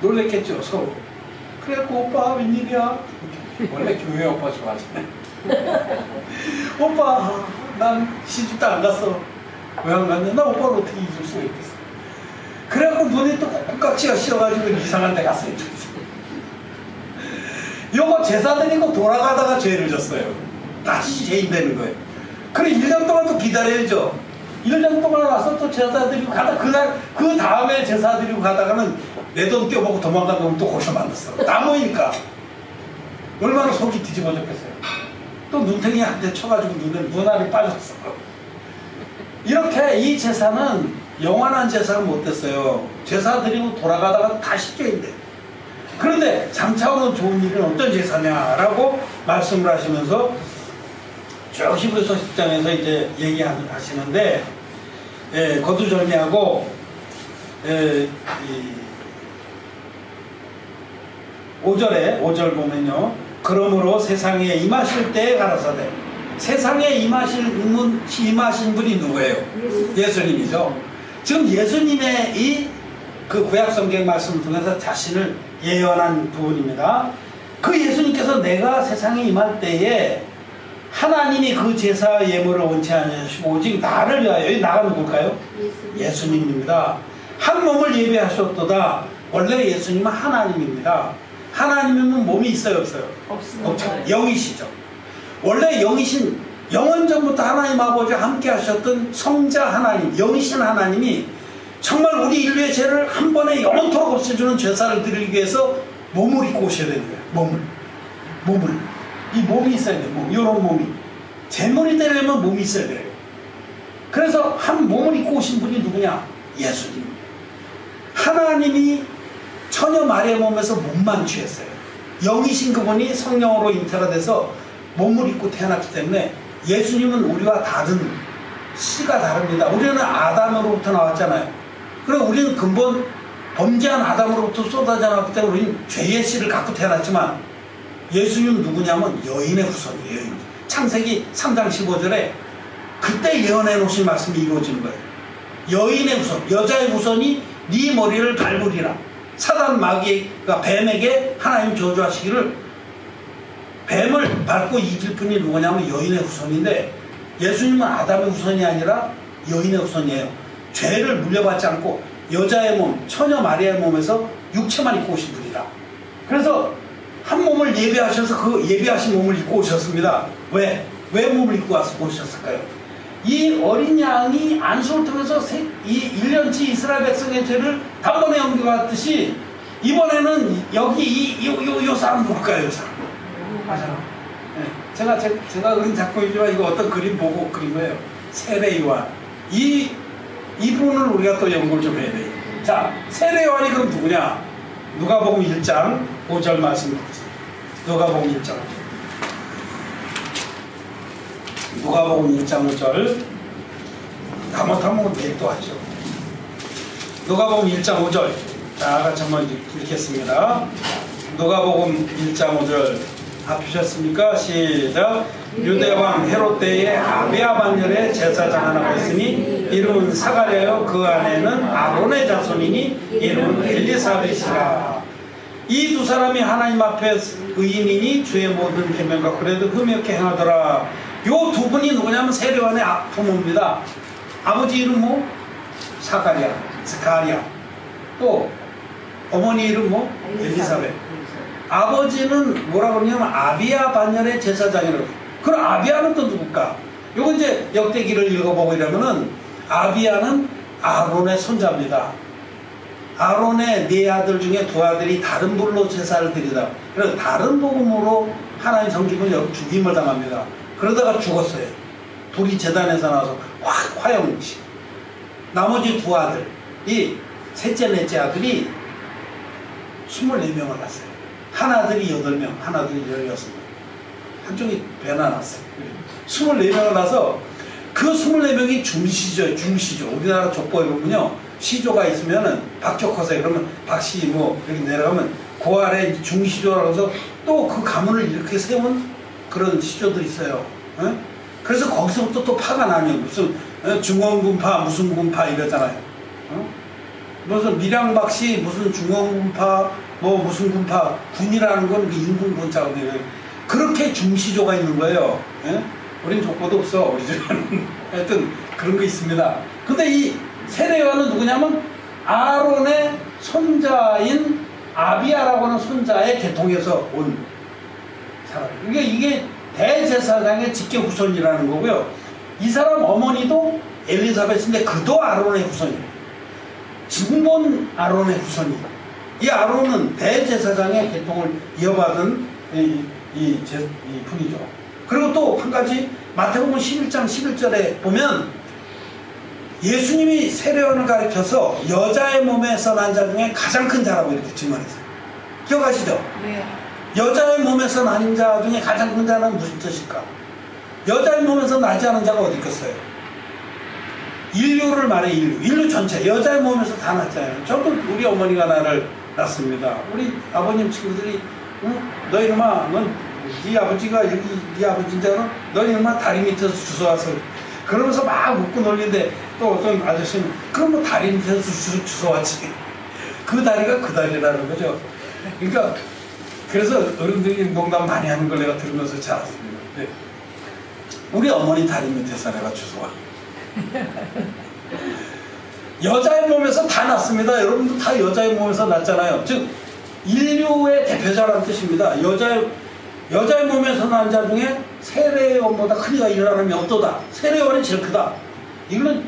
놀랬겠죠 서로. 그래갖고 오빠 웬일이야? 원래 교회 오빠 좋아하잖아요. 오빠 난 시집도 안 갔어. 왜 안 갔냐? 나 오빠를 어떻게 잊을 수가 있겠어. 그래갖고 눈이 또 콩깍지가 씌어가지고 이상한 데 갔어요. 요거 제사 드리고 돌아가다가 죄를 졌어요. 다시 죄인 되는 거예요. 그래 1년 동안 또 기다려야죠. 1년 동안 와서 또 제사 드리고 가다 그 다음에 제사 드리고 가다가는 내 돈 떼어먹고 도망간 놈 또 거기서 만났어. 다 모이니까 얼마나 속이 뒤집어졌겠어요. 또 눈탱이 한 대 쳐가지고 눈알이 빠졌어. 이렇게 이 제사는 영원한 제사는 못 됐어요. 제사 드리고 돌아가다가 다시 죄인데. 그런데 장차오는 좋은 일은 어떤 제사냐라고 말씀을 하시면서 쭉 히브리서 10장에서 이제 얘기하시는데 거두절미하고 5절 보면요. 그러므로 세상에 임하실 때에 가라사대. 세상에 임하신 분이 누구예요? 예수님이죠. 지금 예수님의 이 그 구약 성경 말씀을 통해서 자신을 예언한 부분입니다. 그 예수님께서 내가 세상에 임할 때에 하나님이 그 제사 예물을 원치 않으시고 오직 나를 위하여, 여기 나가 누굴까요? 예수님입니다. 한 몸을 예비하셨도다. 원래 예수님은 하나님입니다. 하나님은 몸이 있어요 없어요? 없습니다. 없죠. 영이시죠. 원래 영이신 영원전부터 하나님 아버지와 함께 하셨던 성자 하나님, 영이신 하나님이 정말 우리 인류의 죄를 한 번에 영원토록 없애주는 제사를 드리기 위해서 몸을 입고 오셔야 되는 거예요. 몸을. 이 몸이 있어야 돼요. 이런 몸이. 제물이 되려면 몸이 있어야 돼요. 그래서 한 몸을 입고 오신 분이 누구냐? 예수님. 하나님이 처녀 마리아 몸에서 몸만 취했어요. 영이신 그분이 성령으로 잉태가 돼서 몸을 입고 태어났기 때문에 예수님은 우리와 다른 씨가 다릅니다. 우리는 아담으로부터 나왔잖아요. 그리고 우리는 근본 범죄한 아담으로부터 쏟아져 나왔기 때문에 우리는 죄의 씨를 갖고 태어났지만 예수님은 누구냐면 여인의 후손이에요. 여인. 창세기 3장 15절에 그때 예언해 놓으신 말씀이 이루어지는 거예요. 여인의 후손, 여자의 후손이 네 머리를 밟으리라. 사단 마귀가 뱀에게 하나님 저주하시기를 뱀을 밟고 이길 분이 누구냐면 여인의 후손인데 예수님은 아담의 후손이 아니라 여인의 후손이에요. 죄를 물려받지 않고 여자의 몸, 처녀 마리아의 몸에서 육체만 입고 오신 분이다. 그래서 한 몸을 예배하셔서 그 예배하신 몸을 입고 오셨습니다. 왜 몸을 입고 오셨을까요? 이 어린 양이 안수를 통해서 이 1년치 이스라엘 백성의 죄를 단번에 옮겨갔듯이 이번에는 여기 이 사람 누굴까요? 이 사람. 맞아요. 네. 제가 그린 작품이지만 이거 어떤 그림 보고 그린 거예요. 세례 요한. 이분을 우리가 또 연구를 좀 해야 돼요. 자, 세례 요한이 그럼 누구냐? 누가복음 1장 5절 말씀. 누가복음 1장 5절. 누가복음 1장 5절. 다 못하면 내일 또 하죠. 누가복음 1장 5절. 자, 같이 한번 읽겠습니다. 누가복음 1장 5절. 합주셨습니까? 시작. 유대왕 헤롯 때에 아비야 반열에 제사장 하나가 있으니 이름은 사가랴요 그 아내는 아론의 자손이니 이름은 엘리사벳이라. 이 두 사람이 하나님 앞에 의인이니 주의 모든 계명과 그래도 흠없게 행하더라. 요 두 분이 누구냐면 세례요한의 부모입니다. 아버지 이름 뭐? 사가랴, 스가랴. 또 어머니 이름 뭐? 엘리사벳. 아버지는 뭐라고 그러냐면 아비야 반열의 제사장이라고. 그럼 아비야는 또 누굴까? 요거 이제 역대기를 읽어보고 이러면은 아비야는 아론의 손자입니다. 아론의 네 아들 중에 두 아들이 다른 불로 제사를 드리다. 그래서 다른 복음으로 하나님 성김을 죽임을 당합니다. 그러다가 죽었어요. 둘이 제단에서 나와서 화형식. 나머지 두 아들이 셋째 넷째 아들이 24명을 낳았어요. 한 아들이 8명, 한 아들이 16명. 한쪽이 배나 났어요. 24명을 낳아서 그 24명이 중시죠, 중시죠. 우리나라 족보에 보면요. 시조가 있으면은 박격허세 그러면 박씨 뭐 이렇게 내려가면 그 아래 중시조라고 해서 또 그 가문을 이렇게 세운 그런 시조들이 있어요. 에? 그래서 거기서부터 또 파가 나뉘어요. 무슨 중원군파 무슨 군파 이러잖아요. 무슨 밀양박씨 무슨 중원군파 뭐 무슨 군파 군이라는 건 그 인군 군자거든요. 그렇게 중시조가 있는 거예요. 에? 우린 족보도 없어 우리 집에는. 하여튼 그런 거 있습니다. 근데 이 세례요한은 누구냐면 아론의 손자인 아비야라고 하는 손자의 계통에서 온 사람. 그러니까 이게 대제사장의 직계 후손이라는 거고요. 이 사람 어머니도 엘리사벳인데 그도 아론의 후손이에요. 증본 아론의 후손이. 이 아론은 대제사장의 계통을 이어받은 이 분이죠. 그리고 또 한 가지 마태복음 11장 11절에 보면 예수님이 세례요한을 가르쳐서 여자의 몸에서 난 자 중에 가장 큰 자라고 이렇게 증언했어요. 기억하시죠? 네. 여자의 몸에서 난 자 중에 가장 큰 자는 무슨 뜻일까? 여자의 몸에서 나지 않은 자가 어디 있겠어요? 인류를 말해 인류 전체 여자의 몸에서 다 났잖아요. 저도 우리 어머니가 나를 낳습니다. 우리 아버님 친구들이 너 이놈아 네 아버지가 여기 네 아버지인 줄 알아? 너 이놈아 다리 밑에서 주워와서 그러면서 막 웃고 놀리는데 또 어떤 아저씨는 그럼 뭐 다리 밑에서 주워왔지. 그 다리가 그 다리라는 거죠. 그러니까 그래서 어른들이 농담 많이 하는 걸 내가 들으면서 잘 알았습니다. 네. 우리 어머니 다리 밑에서 내가 주워와. 여자의 몸에서 다 났습니다. 여러분도 다 여자의 몸에서 났잖아요. 즉 인류의 대표자라는 뜻입니다. 여자의 몸에서 난 자 중에 세례요한보다 큰 이가 일어나는 없도다. 세례요한이 제일 크다. 이거는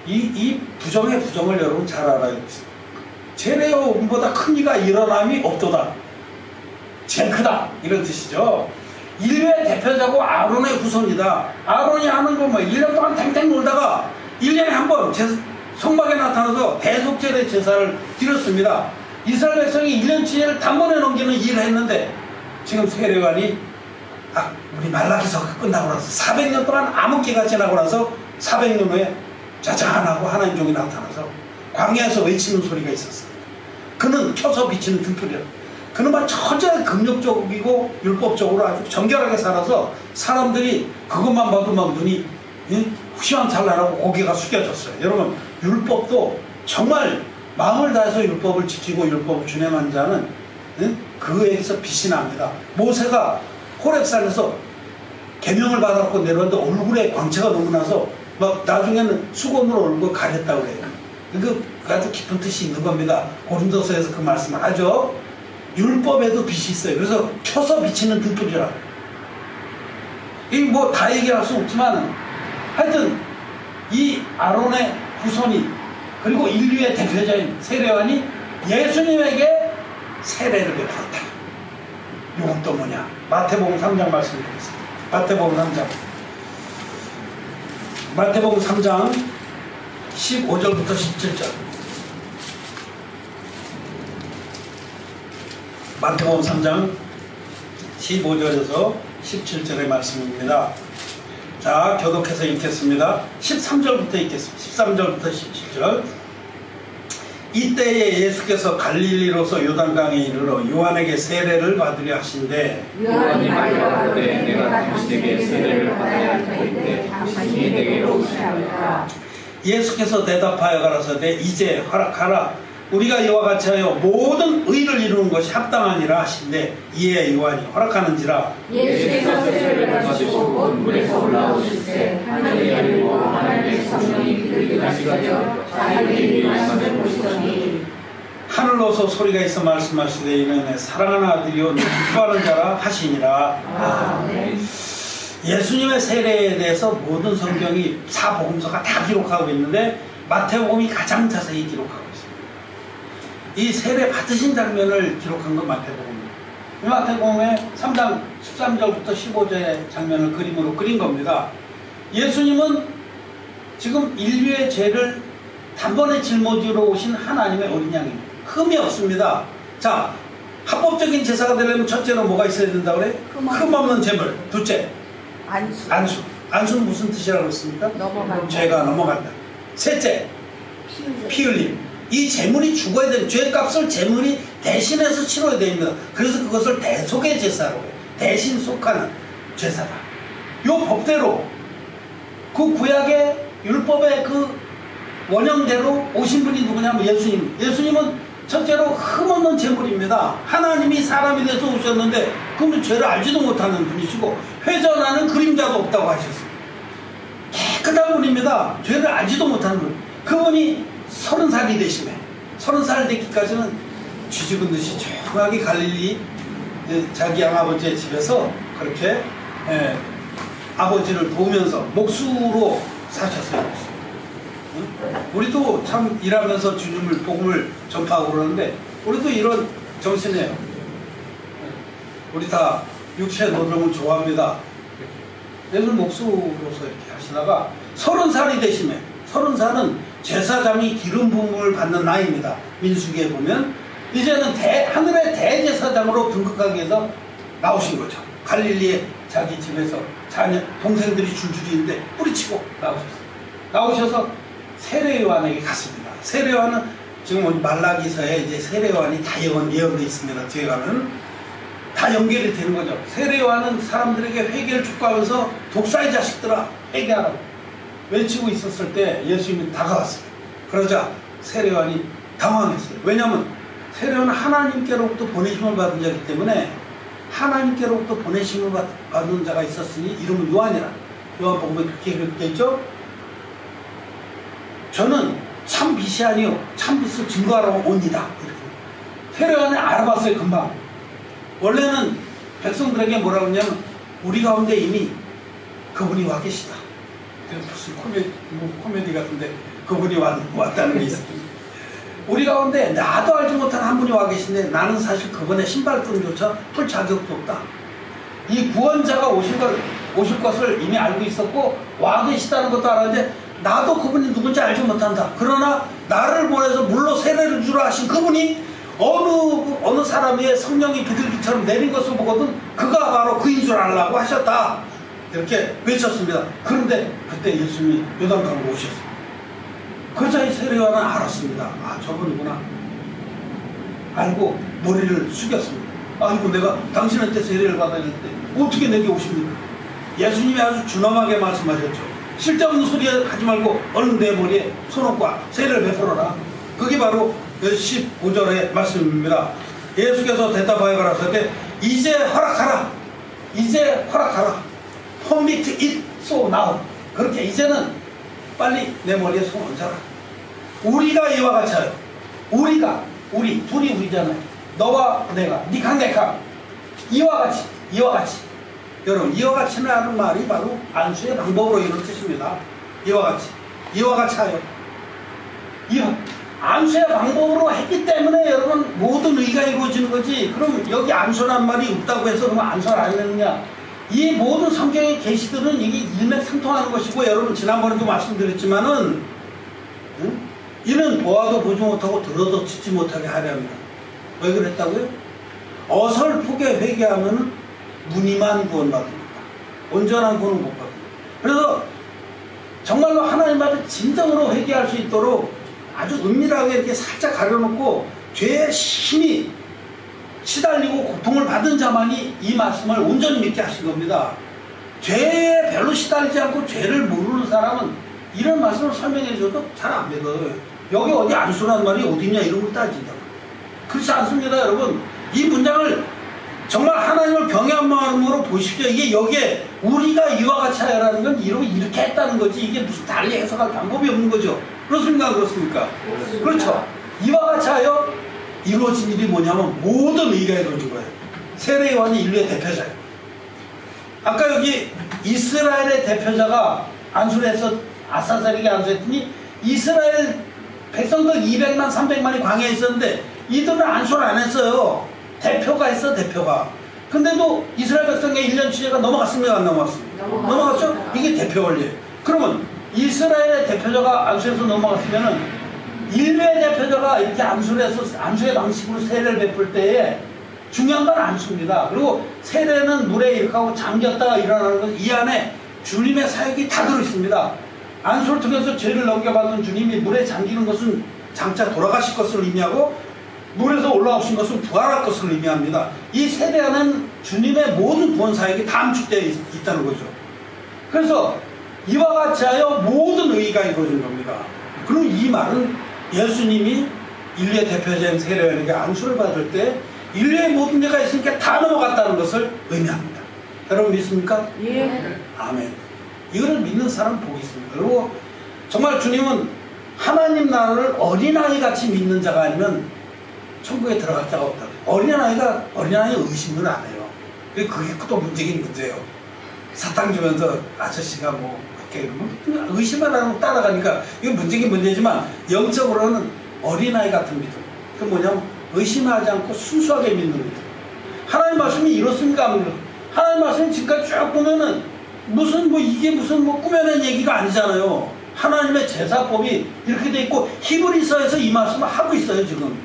이 부정의 부정을 여러분 잘 알아요. 세례요한보다 큰 이가 일어남이 없도다. 제일 크다. 이런 뜻이죠. 인류의 대표자고 아론의 후손이다. 아론이 하는 거 뭐 1년 동안 탱탱 놀다가 1년에 한 번 성막에 나타나서 대속제의 제사를 드렸습니다. 이스라엘 백성이 1년치를 단번에 넘기는 일을 했는데 지금 세례요한이 우리 말라기서 끝나고 나서 400년 동안 암흑기가 지나고 나서 400년 후에 짜잔하고 하나님 종이 나타나서 광야에서 외치는 소리가 있었어요. 그는 켜서 비치는 등불이라. 그는 막 철저히 금욕적이고 율법적으로 아주 정결하게 살아서 사람들이 그것만 봐도 막 눈이 휘황찬란하고 고개가 숙여졌어요. 여러분 율법도 정말 마음을 다해서 율법을 지키고 율법을 준행한 자는 그에서 빛이 납니다. 모세가 호렙산에서 계명을 받았고 내려왔는데 얼굴에 광채가 너무 나서 막 나중에는 수건으로 얼굴 가렸다고 그래요. 그 아주 깊은 뜻이 있는 겁니다. 고린도서에서 그 말씀을 하죠. 율법에도 빛이 있어요. 그래서 켜서 비치는 등불이라. 이 뭐 다 얘기할 수 없지만 하여튼 이 아론의 후손이 그리고 인류의 대표자인 세례요한이 예수님에게 세례를 베풀었다. 이건 또 뭐냐? 마태복음 3장 말씀드리겠습니다. 마태복음 3장 15절부터 17절. 마태복음 3장 15절에서 17절의 말씀입니다. 자, 교독해서 읽겠습니다. 13절부터 읽겠습니다. 13절부터 17절. 이때에 예수께서 갈릴리로서 요단강에 이르러 요한에게 세례를 받으려 하신대. 요한이 말하되 내가 당신에게 세례를 받아야 할 터인데 당신이 내게로 오시나이까. 예수께서 대답하여 가라사대 이제 허락하라. 우리가 이와 같이 하여 모든 의를 이루는 것이 합당하니라 하신대. 이에 요한이 허락하는지라. 예수께서 세례를 받으시고 곧 물에서 올라오실세 하늘이 열리고 하나님의 성령이 그에게 가시가져 자기에게 말씀을 보시더니 하늘로서 소리가 있어 말씀하시되 이는 내 사랑하는 아들이요 기뻐하는 자라 하시니라. 아멘. 예수님의 세례에 대해서 모든 성경이 사복음서가 다 기록하고 있는데 마태복음이 가장 자세히 기록하고 있습니다. 이 세례 받으신 장면을 기록한 건 마태복음입니다. 이 마태복음의 3장 13절부터 15절의 장면을 그림으로 그린 겁니다. 예수님은 지금 인류의 죄를 단번에 짊어지러 오신 하나님의 어린 양입니다. 흠이 없습니다. 자, 합법적인 제사가 되려면 첫째로 뭐가 있어야 된다고 그래? 흠 없는 제물. 둘째, 안수는 무슨 뜻이라고 했습니까? 넘어간다. 죄가 넘어간다. 셋째, 피 흘림. 이 제물이 죽어야 되는 죄값을 제물이 대신해서 치러야 됩니다. 그래서 그것을 대속의 제사로 해요. 대신 속하는 제사다. 요 법대로 그 구약의 율법의 그 원형대로 오신 분이 누구냐면 예수님은 첫째로 흠없는 제물입니다. 하나님이 사람이 돼서 오셨는데 그분은 죄를 알지도 못하는 분이시고 회전하는 그림자도 없다고 하셨습니다. 깨끗한 분입니다. 죄를 알지도 못하는 분. 그분이 30살이 되시네. 30살 되기까지는 쥐죽은 듯이 조용하게 갈릴리 자기 양아버지의 집에서 그렇게 아버지를 도우면서 목수로 사셨어요. 우리도 참 일하면서 주님을 복음을 전파하고 그러는데 우리도 이런 정신이에요. 우리 다 육체 노동을 좋아합니다. 예수 목수로서 이렇게 하시다가 30살이 되시면 30살은 제사장이 기름 부음을 받는 나이입니다. 민수기에 보면 이제는 하늘의 대제사장으로 등극하기 위해서 나오신 거죠. 갈릴리에 자기 집에서 자녀 동생들이 줄줄이 있는데 뿌리치고 나오셔서 세례요한에게 갔습니다. 세례요한은 지금 말라기서에 이제 세례요한이 다 예언되어 있습니다. 뒤에 가면 다 연결이 되는 거죠. 세례요한은 사람들에게 회개를 촉구하면서 독사의 자식들아 회개하라고 외치고 있었을 때 예수님이 다가왔어요. 그러자 세례요한이 당황했어요. 왜냐하면 세례요한은 하나님께로부터 보내심을 받은 자이기 때문에 하나님께로부터 보내심을 받은 자가 있었으니 이름은 요한이라. 요한복음에 그렇게 기록되어 있죠. 저는 참 빛이 아니요 참 빛을 증거하러 옵니다. 세례요한이 알아봤어요. 금방. 원래는 백성들에게 뭐라고 했냐면 우리 가운데 이미 그분이 와 계시다. 무슨 코미디 같은데 그분이 왔다는 게 있어요. 우리 가운데 나도 알지 못한 한 분이 와 계신데 나는 사실 그분의 신발끈조차 풀 자격도 없다. 이 구원자가 오실 것을 이미 알고 있었고 와 계시다는 것도 알았는데 나도 그분이 누군지 알지 못한다. 그러나 나를 보내서 물로 세례를 주라 하신 그분이 어느 사람의 성령이 비둘기처럼 내린 것을 보거든 그가 바로 그인 줄 알라고 하셨다. 이렇게 외쳤습니다. 그런데 그때 예수님이 요단강으로 오셨습니다. 그러자 이 세례요한은 알았습니다. 아, 저분이구나. 알고 머리를 숙였습니다. 아이고, 내가 당신한테 세례를 받아야 될 때 어떻게 내게 오십니까? 예수님이 아주 준엄하게 말씀하셨죠. 쓸데없는 소리 하지 말고 얼른 내 머리에 손놓고 세례를 베풀어라. 그게 바로 15절의 말씀입니다. 예수께서 대답하여 가라사대 이제 허락하라. 이제 허락하라. 퍼미트 잇 소 나우. 그렇게 이제는 빨리 내 머리에 손 얹어라. 우리가 이와 같이 하여. 우리 둘이 우리잖아요. 너와 내가, 니캉 내캉. 이와 같이. 여러분, 이와 같이는 하는 말이 바로 안수의 방법으로 이런 뜻입니다. 이와 같이 하여. 안수의 방법으로 했기 때문에 여러분 모든 의가 이루어지는 거지. 그럼 여기 안수란 말이 없다고 해서 그러면 안수를 안 했느냐? 이 모든 성경의 계시들은 이게 일맥상통하는 것이고, 여러분 지난번에도 말씀드렸지만은 이는 보아도 보지 못하고 들어도 듣지 못하게 하려 합니다. 왜 그랬다고요? 어설프게 회개하면 무늬만 구원받습니다. 온전한 구원은 못 받습니다. 그래서 정말로 하나님 앞에 진정으로 회개할 수 있도록 아주 은밀하게 이렇게 살짝 가려놓고 죄의 심히 시달리고 고통을 받은 자만이 이 말씀을 온전히 믿게 하신 겁니다. 죄에 별로 시달리지 않고 죄를 모르는 사람은 이런 말씀을 설명해 줘도 잘 안 믿어요. 여기 어디 안수란 말이 어디냐 이런 걸 따진다고. 그렇지 않습니다, 여러분. 이 문장을 정말 하나님을 경외한 마음으로 보십시오. 이게 여기에 우리가 이와 같이 하여라는 건 이렇게 했다는 거지, 이게 무슨 달리 해석할 방법이 없는 거죠. 그렇습니까? 그렇습니까? 그렇죠. 이와 같이 하여 이루어진 일이 뭐냐면 모든 의가 이루어진 거예요. 세례 요한이 인류의 대표자예요. 아까 여기 이스라엘의 대표자가 안수를 해서 아사살에게 안수했더니 이스라엘 백성들 200만 300만이 광야에 있었는데 이들은 안수를 안 했어요. 대표가 했어, 대표가. 근데도 이스라엘 백성의 1년 취재가 넘어갔습니까? 안 넘어갔습니까? 넘어갔죠? 이게 대표 원리예요. 그러면 이스라엘의 대표자가 안수해서 넘어갔으면은 인류의 대표자가 이렇게 안수를 해서 안수의 방식으로 세례를 베풀 때에 중요한 건 안수입니다. 그리고 세례는 물에 이렇게 하고 잠겼다가 일어나는 것, 이 안에 주님의 사역이 다 들어있습니다. 안수를 통해서 죄를 넘겨받은 주님이 물에 잠기는 것은 장차 돌아가실 것을 의미하고, 물에서 올라오신 것은 부활할 것을 의미합니다. 이 세례 안에는 주님의 모든 구원 사역이 다 함축되어 있다는 거죠. 그래서 이와 같이 하여 모든 의가 이루어진 겁니다. 그리고 이 말은 예수님이 인류의 대표자인 세례요한에게 안수를 받을 때 인류의 모든 죄가 있으니까 다 넘어갔다는 것을 의미합니다. 여러분 믿습니까? 예. 아멘. 이거를 믿는 사람은 복이 있습니다. 그리고 정말 주님은 하나님 나라를 어린아이같이 믿는 자가 아니면 천국에 들어갈 자가 없다. 어린아이가 의심을 안 해요. 그게 또 문제긴 문제예요. 사탕 주면서 아저씨가 뭐 이렇게 의심을 안 하고 따라가니까 이게 문제긴 문제지만, 영적으로는 어린아이 같은 믿음. 그 뭐냐면 의심하지 않고 순수하게 믿는 믿음. 하나님 말씀이 이렇습니까? 하나님 말씀이 지금까지 쭉 보면은 이게 무슨 꾸며낸 얘기가 아니잖아요. 하나님의 제사법이 이렇게 돼 있고 히브리서에서 이 말씀을 하고 있어요. 지금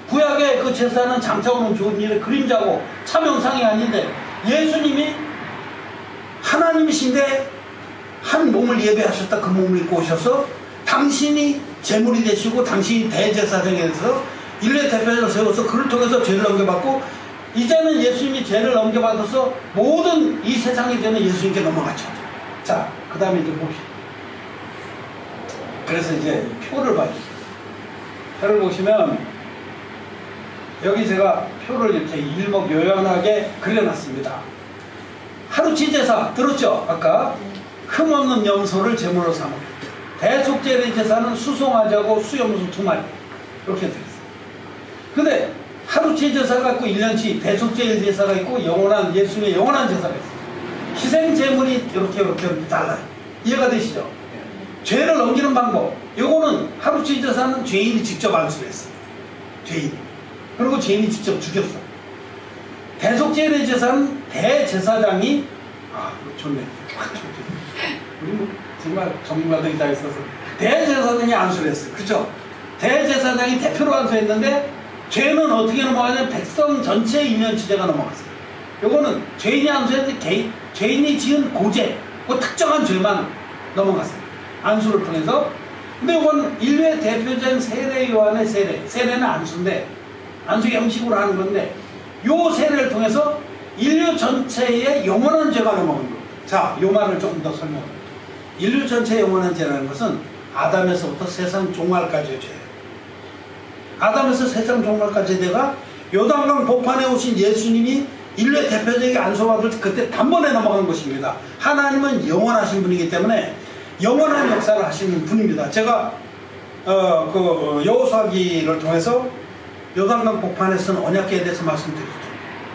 구약의 그 제사는 장차 오는 좋은 일의 그림자고 참형상이 아닌데, 예수님이 하나님이신데 한 몸을 예배하셨다. 그 몸을 입고 오셔서 당신이 제물이 되시고 당신이 대제사장에서 인류의 대표자를 세워서 그를 통해서 죄를 넘겨받고, 이제는 예수님이 죄를 넘겨받아서 모든 이 세상의 죄는 예수님께 넘어갔죠. 자, 그 다음에 이제 봅시다. 그래서 이제 표를 봐주세요. 표를 보시면 여기 제가 표를 이렇게 일목요연하게 그려놨습니다. 하루치 제사 들었죠? 아까 흠없는 염소를 제물로 삼아. 대속죄의 제사는 수송아지하고 수염소 2마리 이렇게 들었어요. 근데 하루치 제사가 있고 1년치 대속죄의 제사가 있고 예수님의 영원한 제사가 있어요. 희생 제물이 이렇게 달라요. 이해가 되시죠? 죄를 넘기는 방법. 요거는 하루치 제사는 죄인이 직접 안수했어요. 죄인. 그리고 죄인이 직접 죽였어. 대속죄의 제사는 대제사장이 좋네. 우리 정말 전문가들이 다 있어서 대제사장이 안수를 했어요. 그렇죠? 대제사장이 대표로 안수했는데 죄는 어떻게 넘어가냐면 백성 전체의 인면치죄가 넘어갔어요. 요거는 죄인이 안수했는데 죄인이 지은 고죄, 그 특정한 죄만 넘어갔어요. 안수를 통해서. 근데 이건 인류의 대표자인 세례 요한의 세례는 안수인데, 안수 형식으로 하는 건데, 요 세례를 통해서 인류 전체의 영원한 죄가 넘어간 거예요. 자, 요 말을 조금 더 설명합니다. 인류 전체의 영원한 죄라는 것은 아담에서부터 세상 종말까지의 죄예요. 아담에서 세상 종말까지의 죄가 요단강 복판에 오신 예수님이 인류의 대표적인 안수받을 그때 단번에 넘어간 것입니다. 하나님은 영원하신 분이기 때문에 영원한 역사를 하시는 분입니다. 제가 여호수아기를 통해서 요단강 복판에서는 언약궤에 대해서 말씀드렸죠.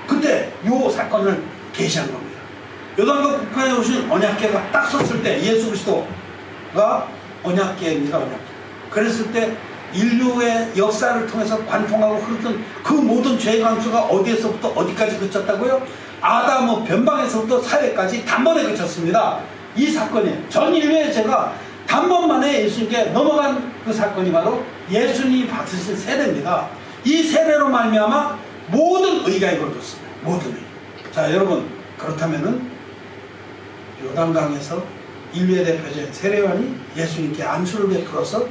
그때 요 사건을 계시한 겁니다. 요단강 복판에 오신 언약궤가 딱 섰을 때 예수 그리스도가 언약궤입니다. 언약궤. 그랬을 때 인류의 역사를 통해서 관통하고 흐르던 그 모든 죄의 강수가 어디에서부터 어디까지 그쳤다고요? 아담의 변방에서부터 사회까지 단번에 그쳤습니다. 이 사건이에요. 전 인류의 죄가 단번만에 예수님께 넘어간 그 사건이 바로 예수님이 받으신 세례입니다. 이 세례로 말미암아 모든 의가 이루어졌습니다. 모든 의. 자, 여러분, 그렇다면은 요단강에서 인류의 대표적인 세례요한이 예수님께 안수를 베풀어서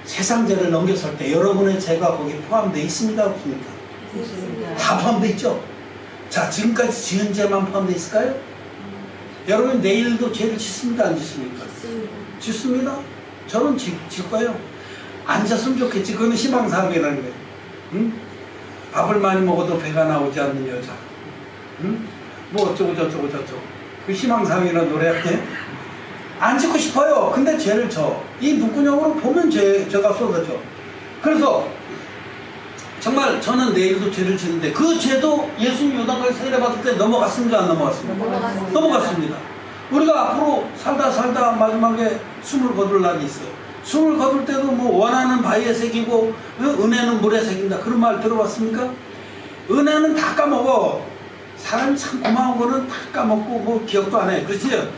세상 죄를 넘겼을 때 여러분의 죄가 거기에 포함되어 있습니까? 없습니까? 다 포함되어 있죠? 자, 지금까지 지은 죄만 포함되어 있을까요? 여러분 내일도 죄를 짓습니까? 안 짓습니까? 짓습니다. 저는 짓 거예요. 안 졌으면 좋겠지. 그건 희망사항이라는 거예요. 응? 밥을 많이 먹어도 배가 나오지 않는 여자. 응? 뭐 어쩌고 저쩌고 저쩌고. 그 희망사항이라는 노래한테 안 짓고 싶어요. 근데 죄를 져. 이 눈구녕으로 보면 죄가 쏟아져. 그래서 정말 저는 내일도 죄를 짓는데 그 죄도 예수님 요단강에 세례받을 때 넘어갔습니까? 안 넘어갔습니까? 넘어갔습니다. 우리가 앞으로 살다 마지막에 숨을 거둘 날이 있어요. 숨을 거둘 때도 뭐 원하는 바위에 새기고 은혜는 물에 새긴다. 그런 말 들어봤습니까? 은혜는 다 까먹어. 사람이 참 고마운 거는 다 까먹고 뭐 기억도 안 해. 그렇지?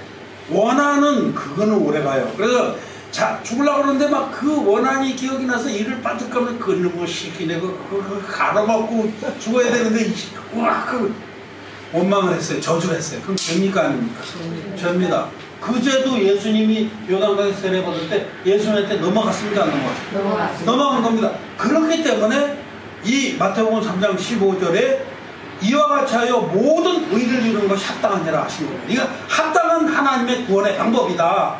원한은 그거는 오래가요. 그래서 자 죽으려고 그러는데 막 그 원한이 기억이 나서 이를 빠득하면 그놈의 시키네 그거 가로막고 죽어야 되는데 우와 그 원망을 했어요. 저주를 했어요. 그럼 죄입니까 아닙니까? 죄입니다. 그 죄도 예수님이 요단강에 세례 받을 때 예수님한테 넘어갔습니까 안 넘어갔습니까? 넘어간 겁니다. 그렇기 때문에 이 마태복음 3장 15절에 이와 같이 하여 모든 의를 이루는 것이 합당한 자라 하신 겁니다. 이거 합당한 하나님의 구원의 방법이다.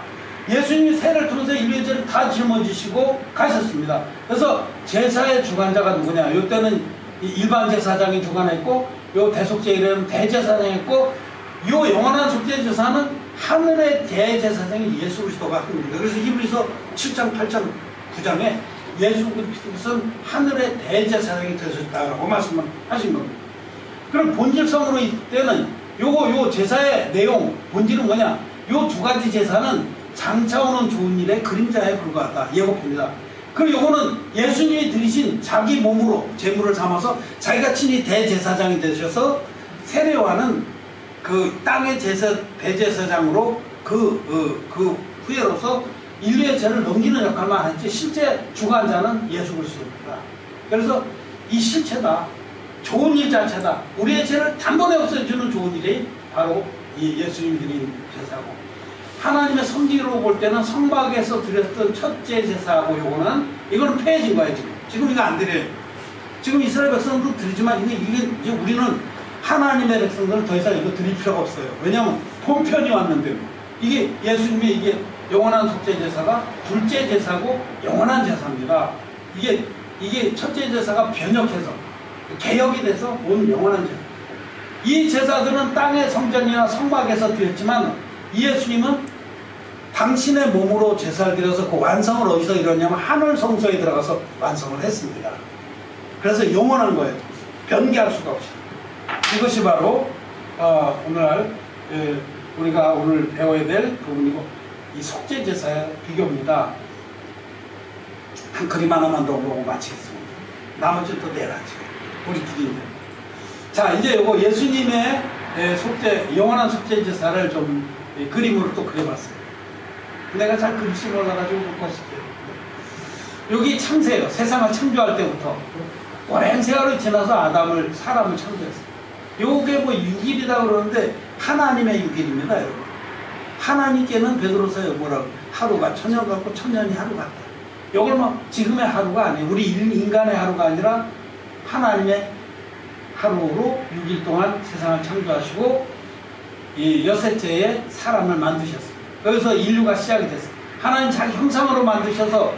예수님이 세례를 통해서 인류의 죄를 다 짊어지시고 가셨습니다. 그래서 제사의 주관자가 누구냐? 이때는 일반 제사장이 주관했고 요 대속제일에는 대제사장이 있고 요 영원한 속죄제사는 하늘의 대제사장이 예수 그리스도가 합니다. 그래서 히브리서 7장, 8장, 9장에 예수 그리스도는 하늘의 대제사장이 되셨다고 말씀을 하신 겁니다. 그럼 본질성으로 이때는 요 제사의 내용, 본질은 뭐냐? 요 두 가지 제사는 장차 오는 좋은 일의 그림자에 불과하다. 예고입니다. 그리고 요거는 예수님이 드리신 자기 몸으로 제물을 삼아서 자기가 친히 대제사장이 되셔서 세례요한은 그 땅의 대제사장으로 그 후예로서 인류의 죄를 넘기는 역할만 했지 실제 주관자는 예수 그리스도입니다. 그래서 이 실체다. 좋은 일 자체다. 우리의 죄를 단번에 없애주는 좋은 일이 바로 이 예수님 드린 제사고 하나님의 성기로 볼 때는 성막에서 드렸던 첫째 제사하고 이거는 폐해진 거예요. 지금 이거 안 드려요. 지금 이스라엘 백성도 드리지만 이게 이제 우리는 하나님의 백성들은 더 이상 이거 드릴 필요가 없어요. 왜냐하면 본편이 왔는데요. 이게 예수님의 이게 영원한 속죄 제사가 둘째 제사고 영원한 제사입니다. 이게 첫째 제사가 변혁해서 개혁이 돼서 온 영원한 제사. 이 제사들은 땅의 성전이나 성막에서 드렸지만 예수님은 당신의 몸으로 제사를 드려서 그 완성을 어디서 이뤘냐면 하늘 성소에 들어가서 완성을 했습니다. 그래서 영원한 거예요. 변개할 수가 없어요. 이것이 바로 오늘날 우리가 오늘 배워야 될 부분이고 이 속죄 제사의 비교입니다. 한 그림 하나만 더 보고 마치겠습니다. 나머지는 또 내라지. 우리끼리. 자, 이제 요거 예수님의 영원한 속죄 제사를 좀 그림으로 또 그려봤어요. 내가 잘 그리지 몰라가지고 못 봤을게요. 여기 창세예요. 세상을 창조할 때부터 오랜 세월이 지나서 사람을 창조했어요. 요게 뭐 6일이다 그러는데 하나님의 6일입니다, 여러분. 하나님께는 베드로서에 뭐라고 하루가 천년 같고 천년이 하루 같다. 요걸 뭐 지금의 하루가 아니에요. 우리 인간의 하루가 아니라 하나님의 하루로 6일 동안 세상을 창조하시고 이 여섯째에 사람을 만드셨습니다. 여기서 인류가 시작이 됐어요. 하나님 자기 형상으로 만드셔서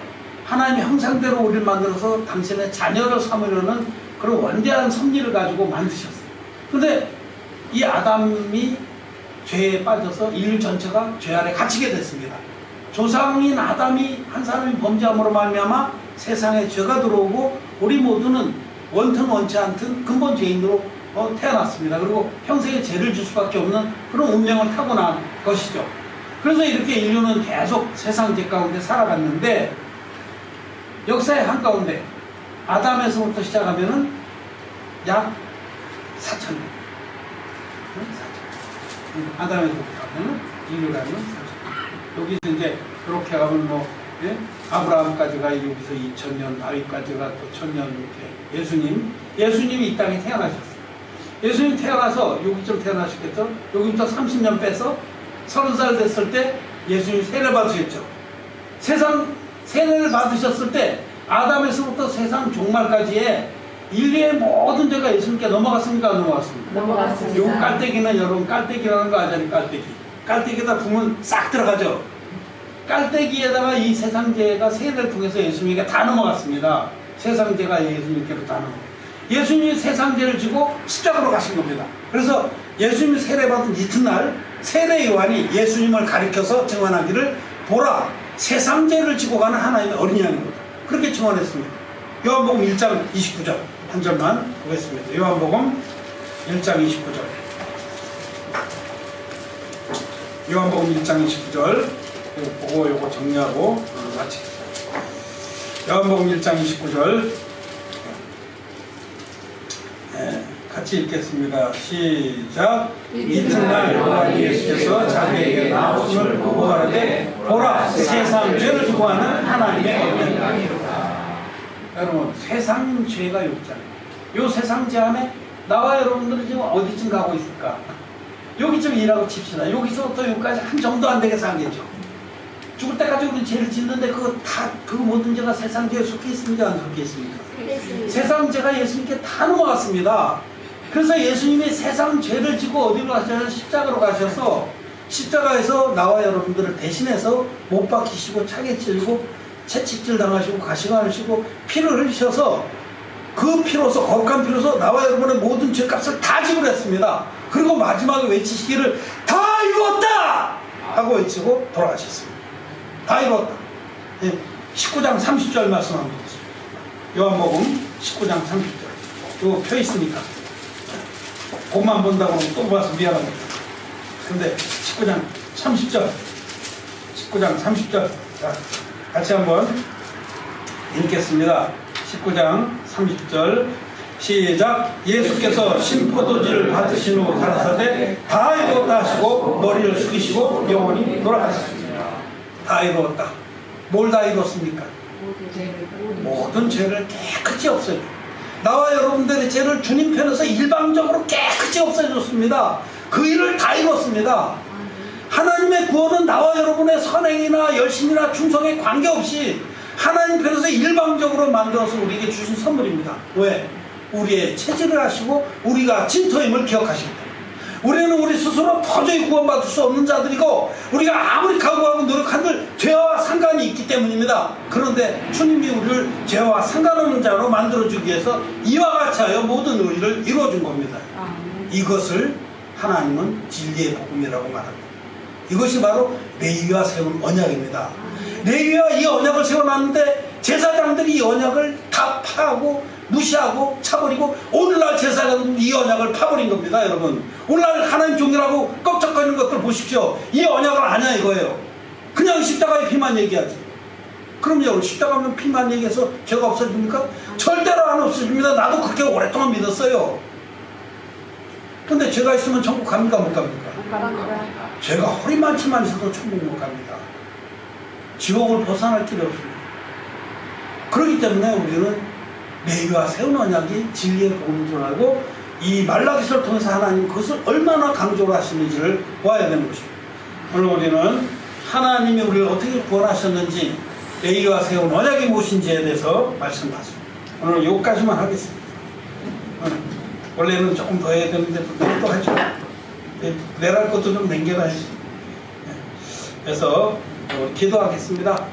하나님의 형상대로 우리를 만들어서 당신의 자녀를 삼으려는 그런 원대한 섭리를 가지고 만드셨어요. 근데 이 아담이 죄에 빠져서 인류 전체가 죄 아래 갇히게 됐습니다. 조상인 아담이 한 사람이 범죄함으로 말미암아 세상에 죄가 들어오고 우리 모두는 원튼 원치 않든 근본 죄인으로 태어났습니다. 그리고 평생에 죄를 질 수밖에 없는 그런 운명을 타고난 것이죠. 그래서 이렇게 인류는 계속 세상 죄 가운데 살아갔는데 역사의 한가운데 아담에서부터 시작하면은 약 4,000년. 아담에서부터 하면은 인류라는 4,000년. 여기서 이제 그렇게 가면 뭐 아브라함까지가 여기서 2,000년, 다윗까지가 또 1,000년 이렇게 예수님이 이 땅에 태어나셨어요. 예수님 태어나서 여기쯤 태어나셨겠죠? 여기부터 30년 빼서 30살 됐을 때 예수님 세례 받으셨죠. 세상 세례를 받으셨을 때 아담에서부터 세상 종말까지의 인류의 모든 죄가 예수님께 넘어갔습니까? 안 넘어갔습니까? 넘어갔습니다. 요 깔때기는 여러분 깔때기라는 거 아잖아요. 깔때기에다 부으면 싹 들어가죠. 깔때기에다가 이 세상죄가 세례를 통해서 예수님에게 다 넘어갔습니다. 세상죄가 예수님께로 다 넘어갔습니다. 예수님이 세상죄를 지고 십자가로 가신 겁니다. 그래서 예수님이 세례받은 이튿날 세례 요한이 예수님을 가리켜서 증언하기를 보라 세상죄를 지고 가는 하나님의 어린 양입니다. 그렇게 증언했습니다. 요한복음 1장 29절 한 절만 보겠습니다. 요한복음 1장 29절 요한복음 1장 29절 이거 보고 요거 정리하고 마치겠습니다. 요한복음 1장 29절 같이 읽겠습니다. 시작. 이튿날 요한이 예수께서 자기에게 나오심을 보고 가라되 보라 세상 죄를 지고 하는 하나님의 어린 양이로다. 여러분 세상 죄가 여기 있잖아요. 요 세상 죄 안에 나와 여러분들이 지금 어디쯤 가고 있을까? 여기쯤 일하고 칩시다. 여기서부터 여기까지 한 점도 안 되게 살겠죠. 죽을 때까지 우리는 죄를 짓는데 그거 다 그 모든 죄가 세상 죄에 속해 있습니까? 안 속해 있습니까? 세상 죄가 예수님께 다 넘어갔습니다. 그래서 예수님이 세상 죄를 지고 어디로 가셔서 십자가로 가셔서 십자가에서 나와 여러분들을 대신해서 못 박히시고 차게 찔고 채찍질 당하시고 가시관하시고 피를 흘리셔서 그 피로서 거룩한 피로서 나와 여러분의 모든 죄값을 다 지불했습니다. 그리고 마지막에 외치시기를 다 이루었다 하고 외치고 돌아가셨습니다. 다 이루었다. 19장 30절 말씀합니다. 요한복음 19장 30절 이거 펴있으니까 그것만 본다고 또 봐서 미안합니다. 근데 19장 30절 19장 30절 자, 같이 한번 읽겠습니다. 19장 30절 시작. 예수께서 신포도주를 받으신 후 가라사대 다 이루었다 하시고 머리를 숙이시고 영원히 돌아가셨습니다. 다 이루었다. 뭘 다 이뤘습니까? 모든 죄를 깨끗이 없애줘. 나와 여러분들의 죄를 주님 편에서 일방적으로 깨끗이 없애줬습니다. 그 일을 다 이뤘습니다. 하나님의 구원은 나와 여러분의 선행이나 열심이나 충성에 관계없이 하나님 편에서 일방적으로 만들어서 우리에게 주신 선물입니다. 왜? 우리의 체질을 하시고 우리가 진토임을 기억하시기 때문에. 우리는 우리 스스로 도저히 구원받을 수 없는 자들이고 우리가 아무리 각오하고 노력한들 죄와 상관이 있기 때문입니다. 그런데 주님이 우리를 죄와 상관없는 자로 만들어주기 위해서 이와 같이 하여 모든 의리를 이루어준 겁니다. 이것을 하나님은 진리의 복음이라고 말합니다. 이것이 바로 레위와 세운 언약입니다. 레위와 이 언약을 세워놨는데 제사장들이 이 언약을 다 파하고 무시하고 차버리고 오늘날 제사장들은 이 언약을 파버린 겁니다. 여러분 오늘날 하나님 종이라고 꺽적거리는 것들 보십시오. 이 언약을 아냐 이거예요. 그냥 십자가의 피만 얘기하지. 그럼요 십자가면 피만 얘기해서 죄가 없어집니까? 절대로 안 없어집니다. 나도 그렇게 오랫동안 믿었어요. 근데 죄가 있으면 천국 갑니까 못 갑니까? 죄가 허리만치만 있어도 천국 못 갑니다. 지옥을 벗어날 길이 없습니다. 그렇기 때문에 우리는 레위와 세운 언약이 진리의 복음인 줄 알고 이 말라기서를 통해서 하나님 그것을 얼마나 강조를 하시는지를 보아야 되는 것입니다. 오늘 우리는 하나님이 우리를 어떻게 구원하셨는지 레위와 세운 언약이 무엇인지에 대해서 말씀받습니다. 오늘 여기까지만 하겠습니다. 원래는 조금 더 해야 되는데 또 하죠. 내랄 것도 좀 남겨놔야지. 그래서 기도하겠습니다.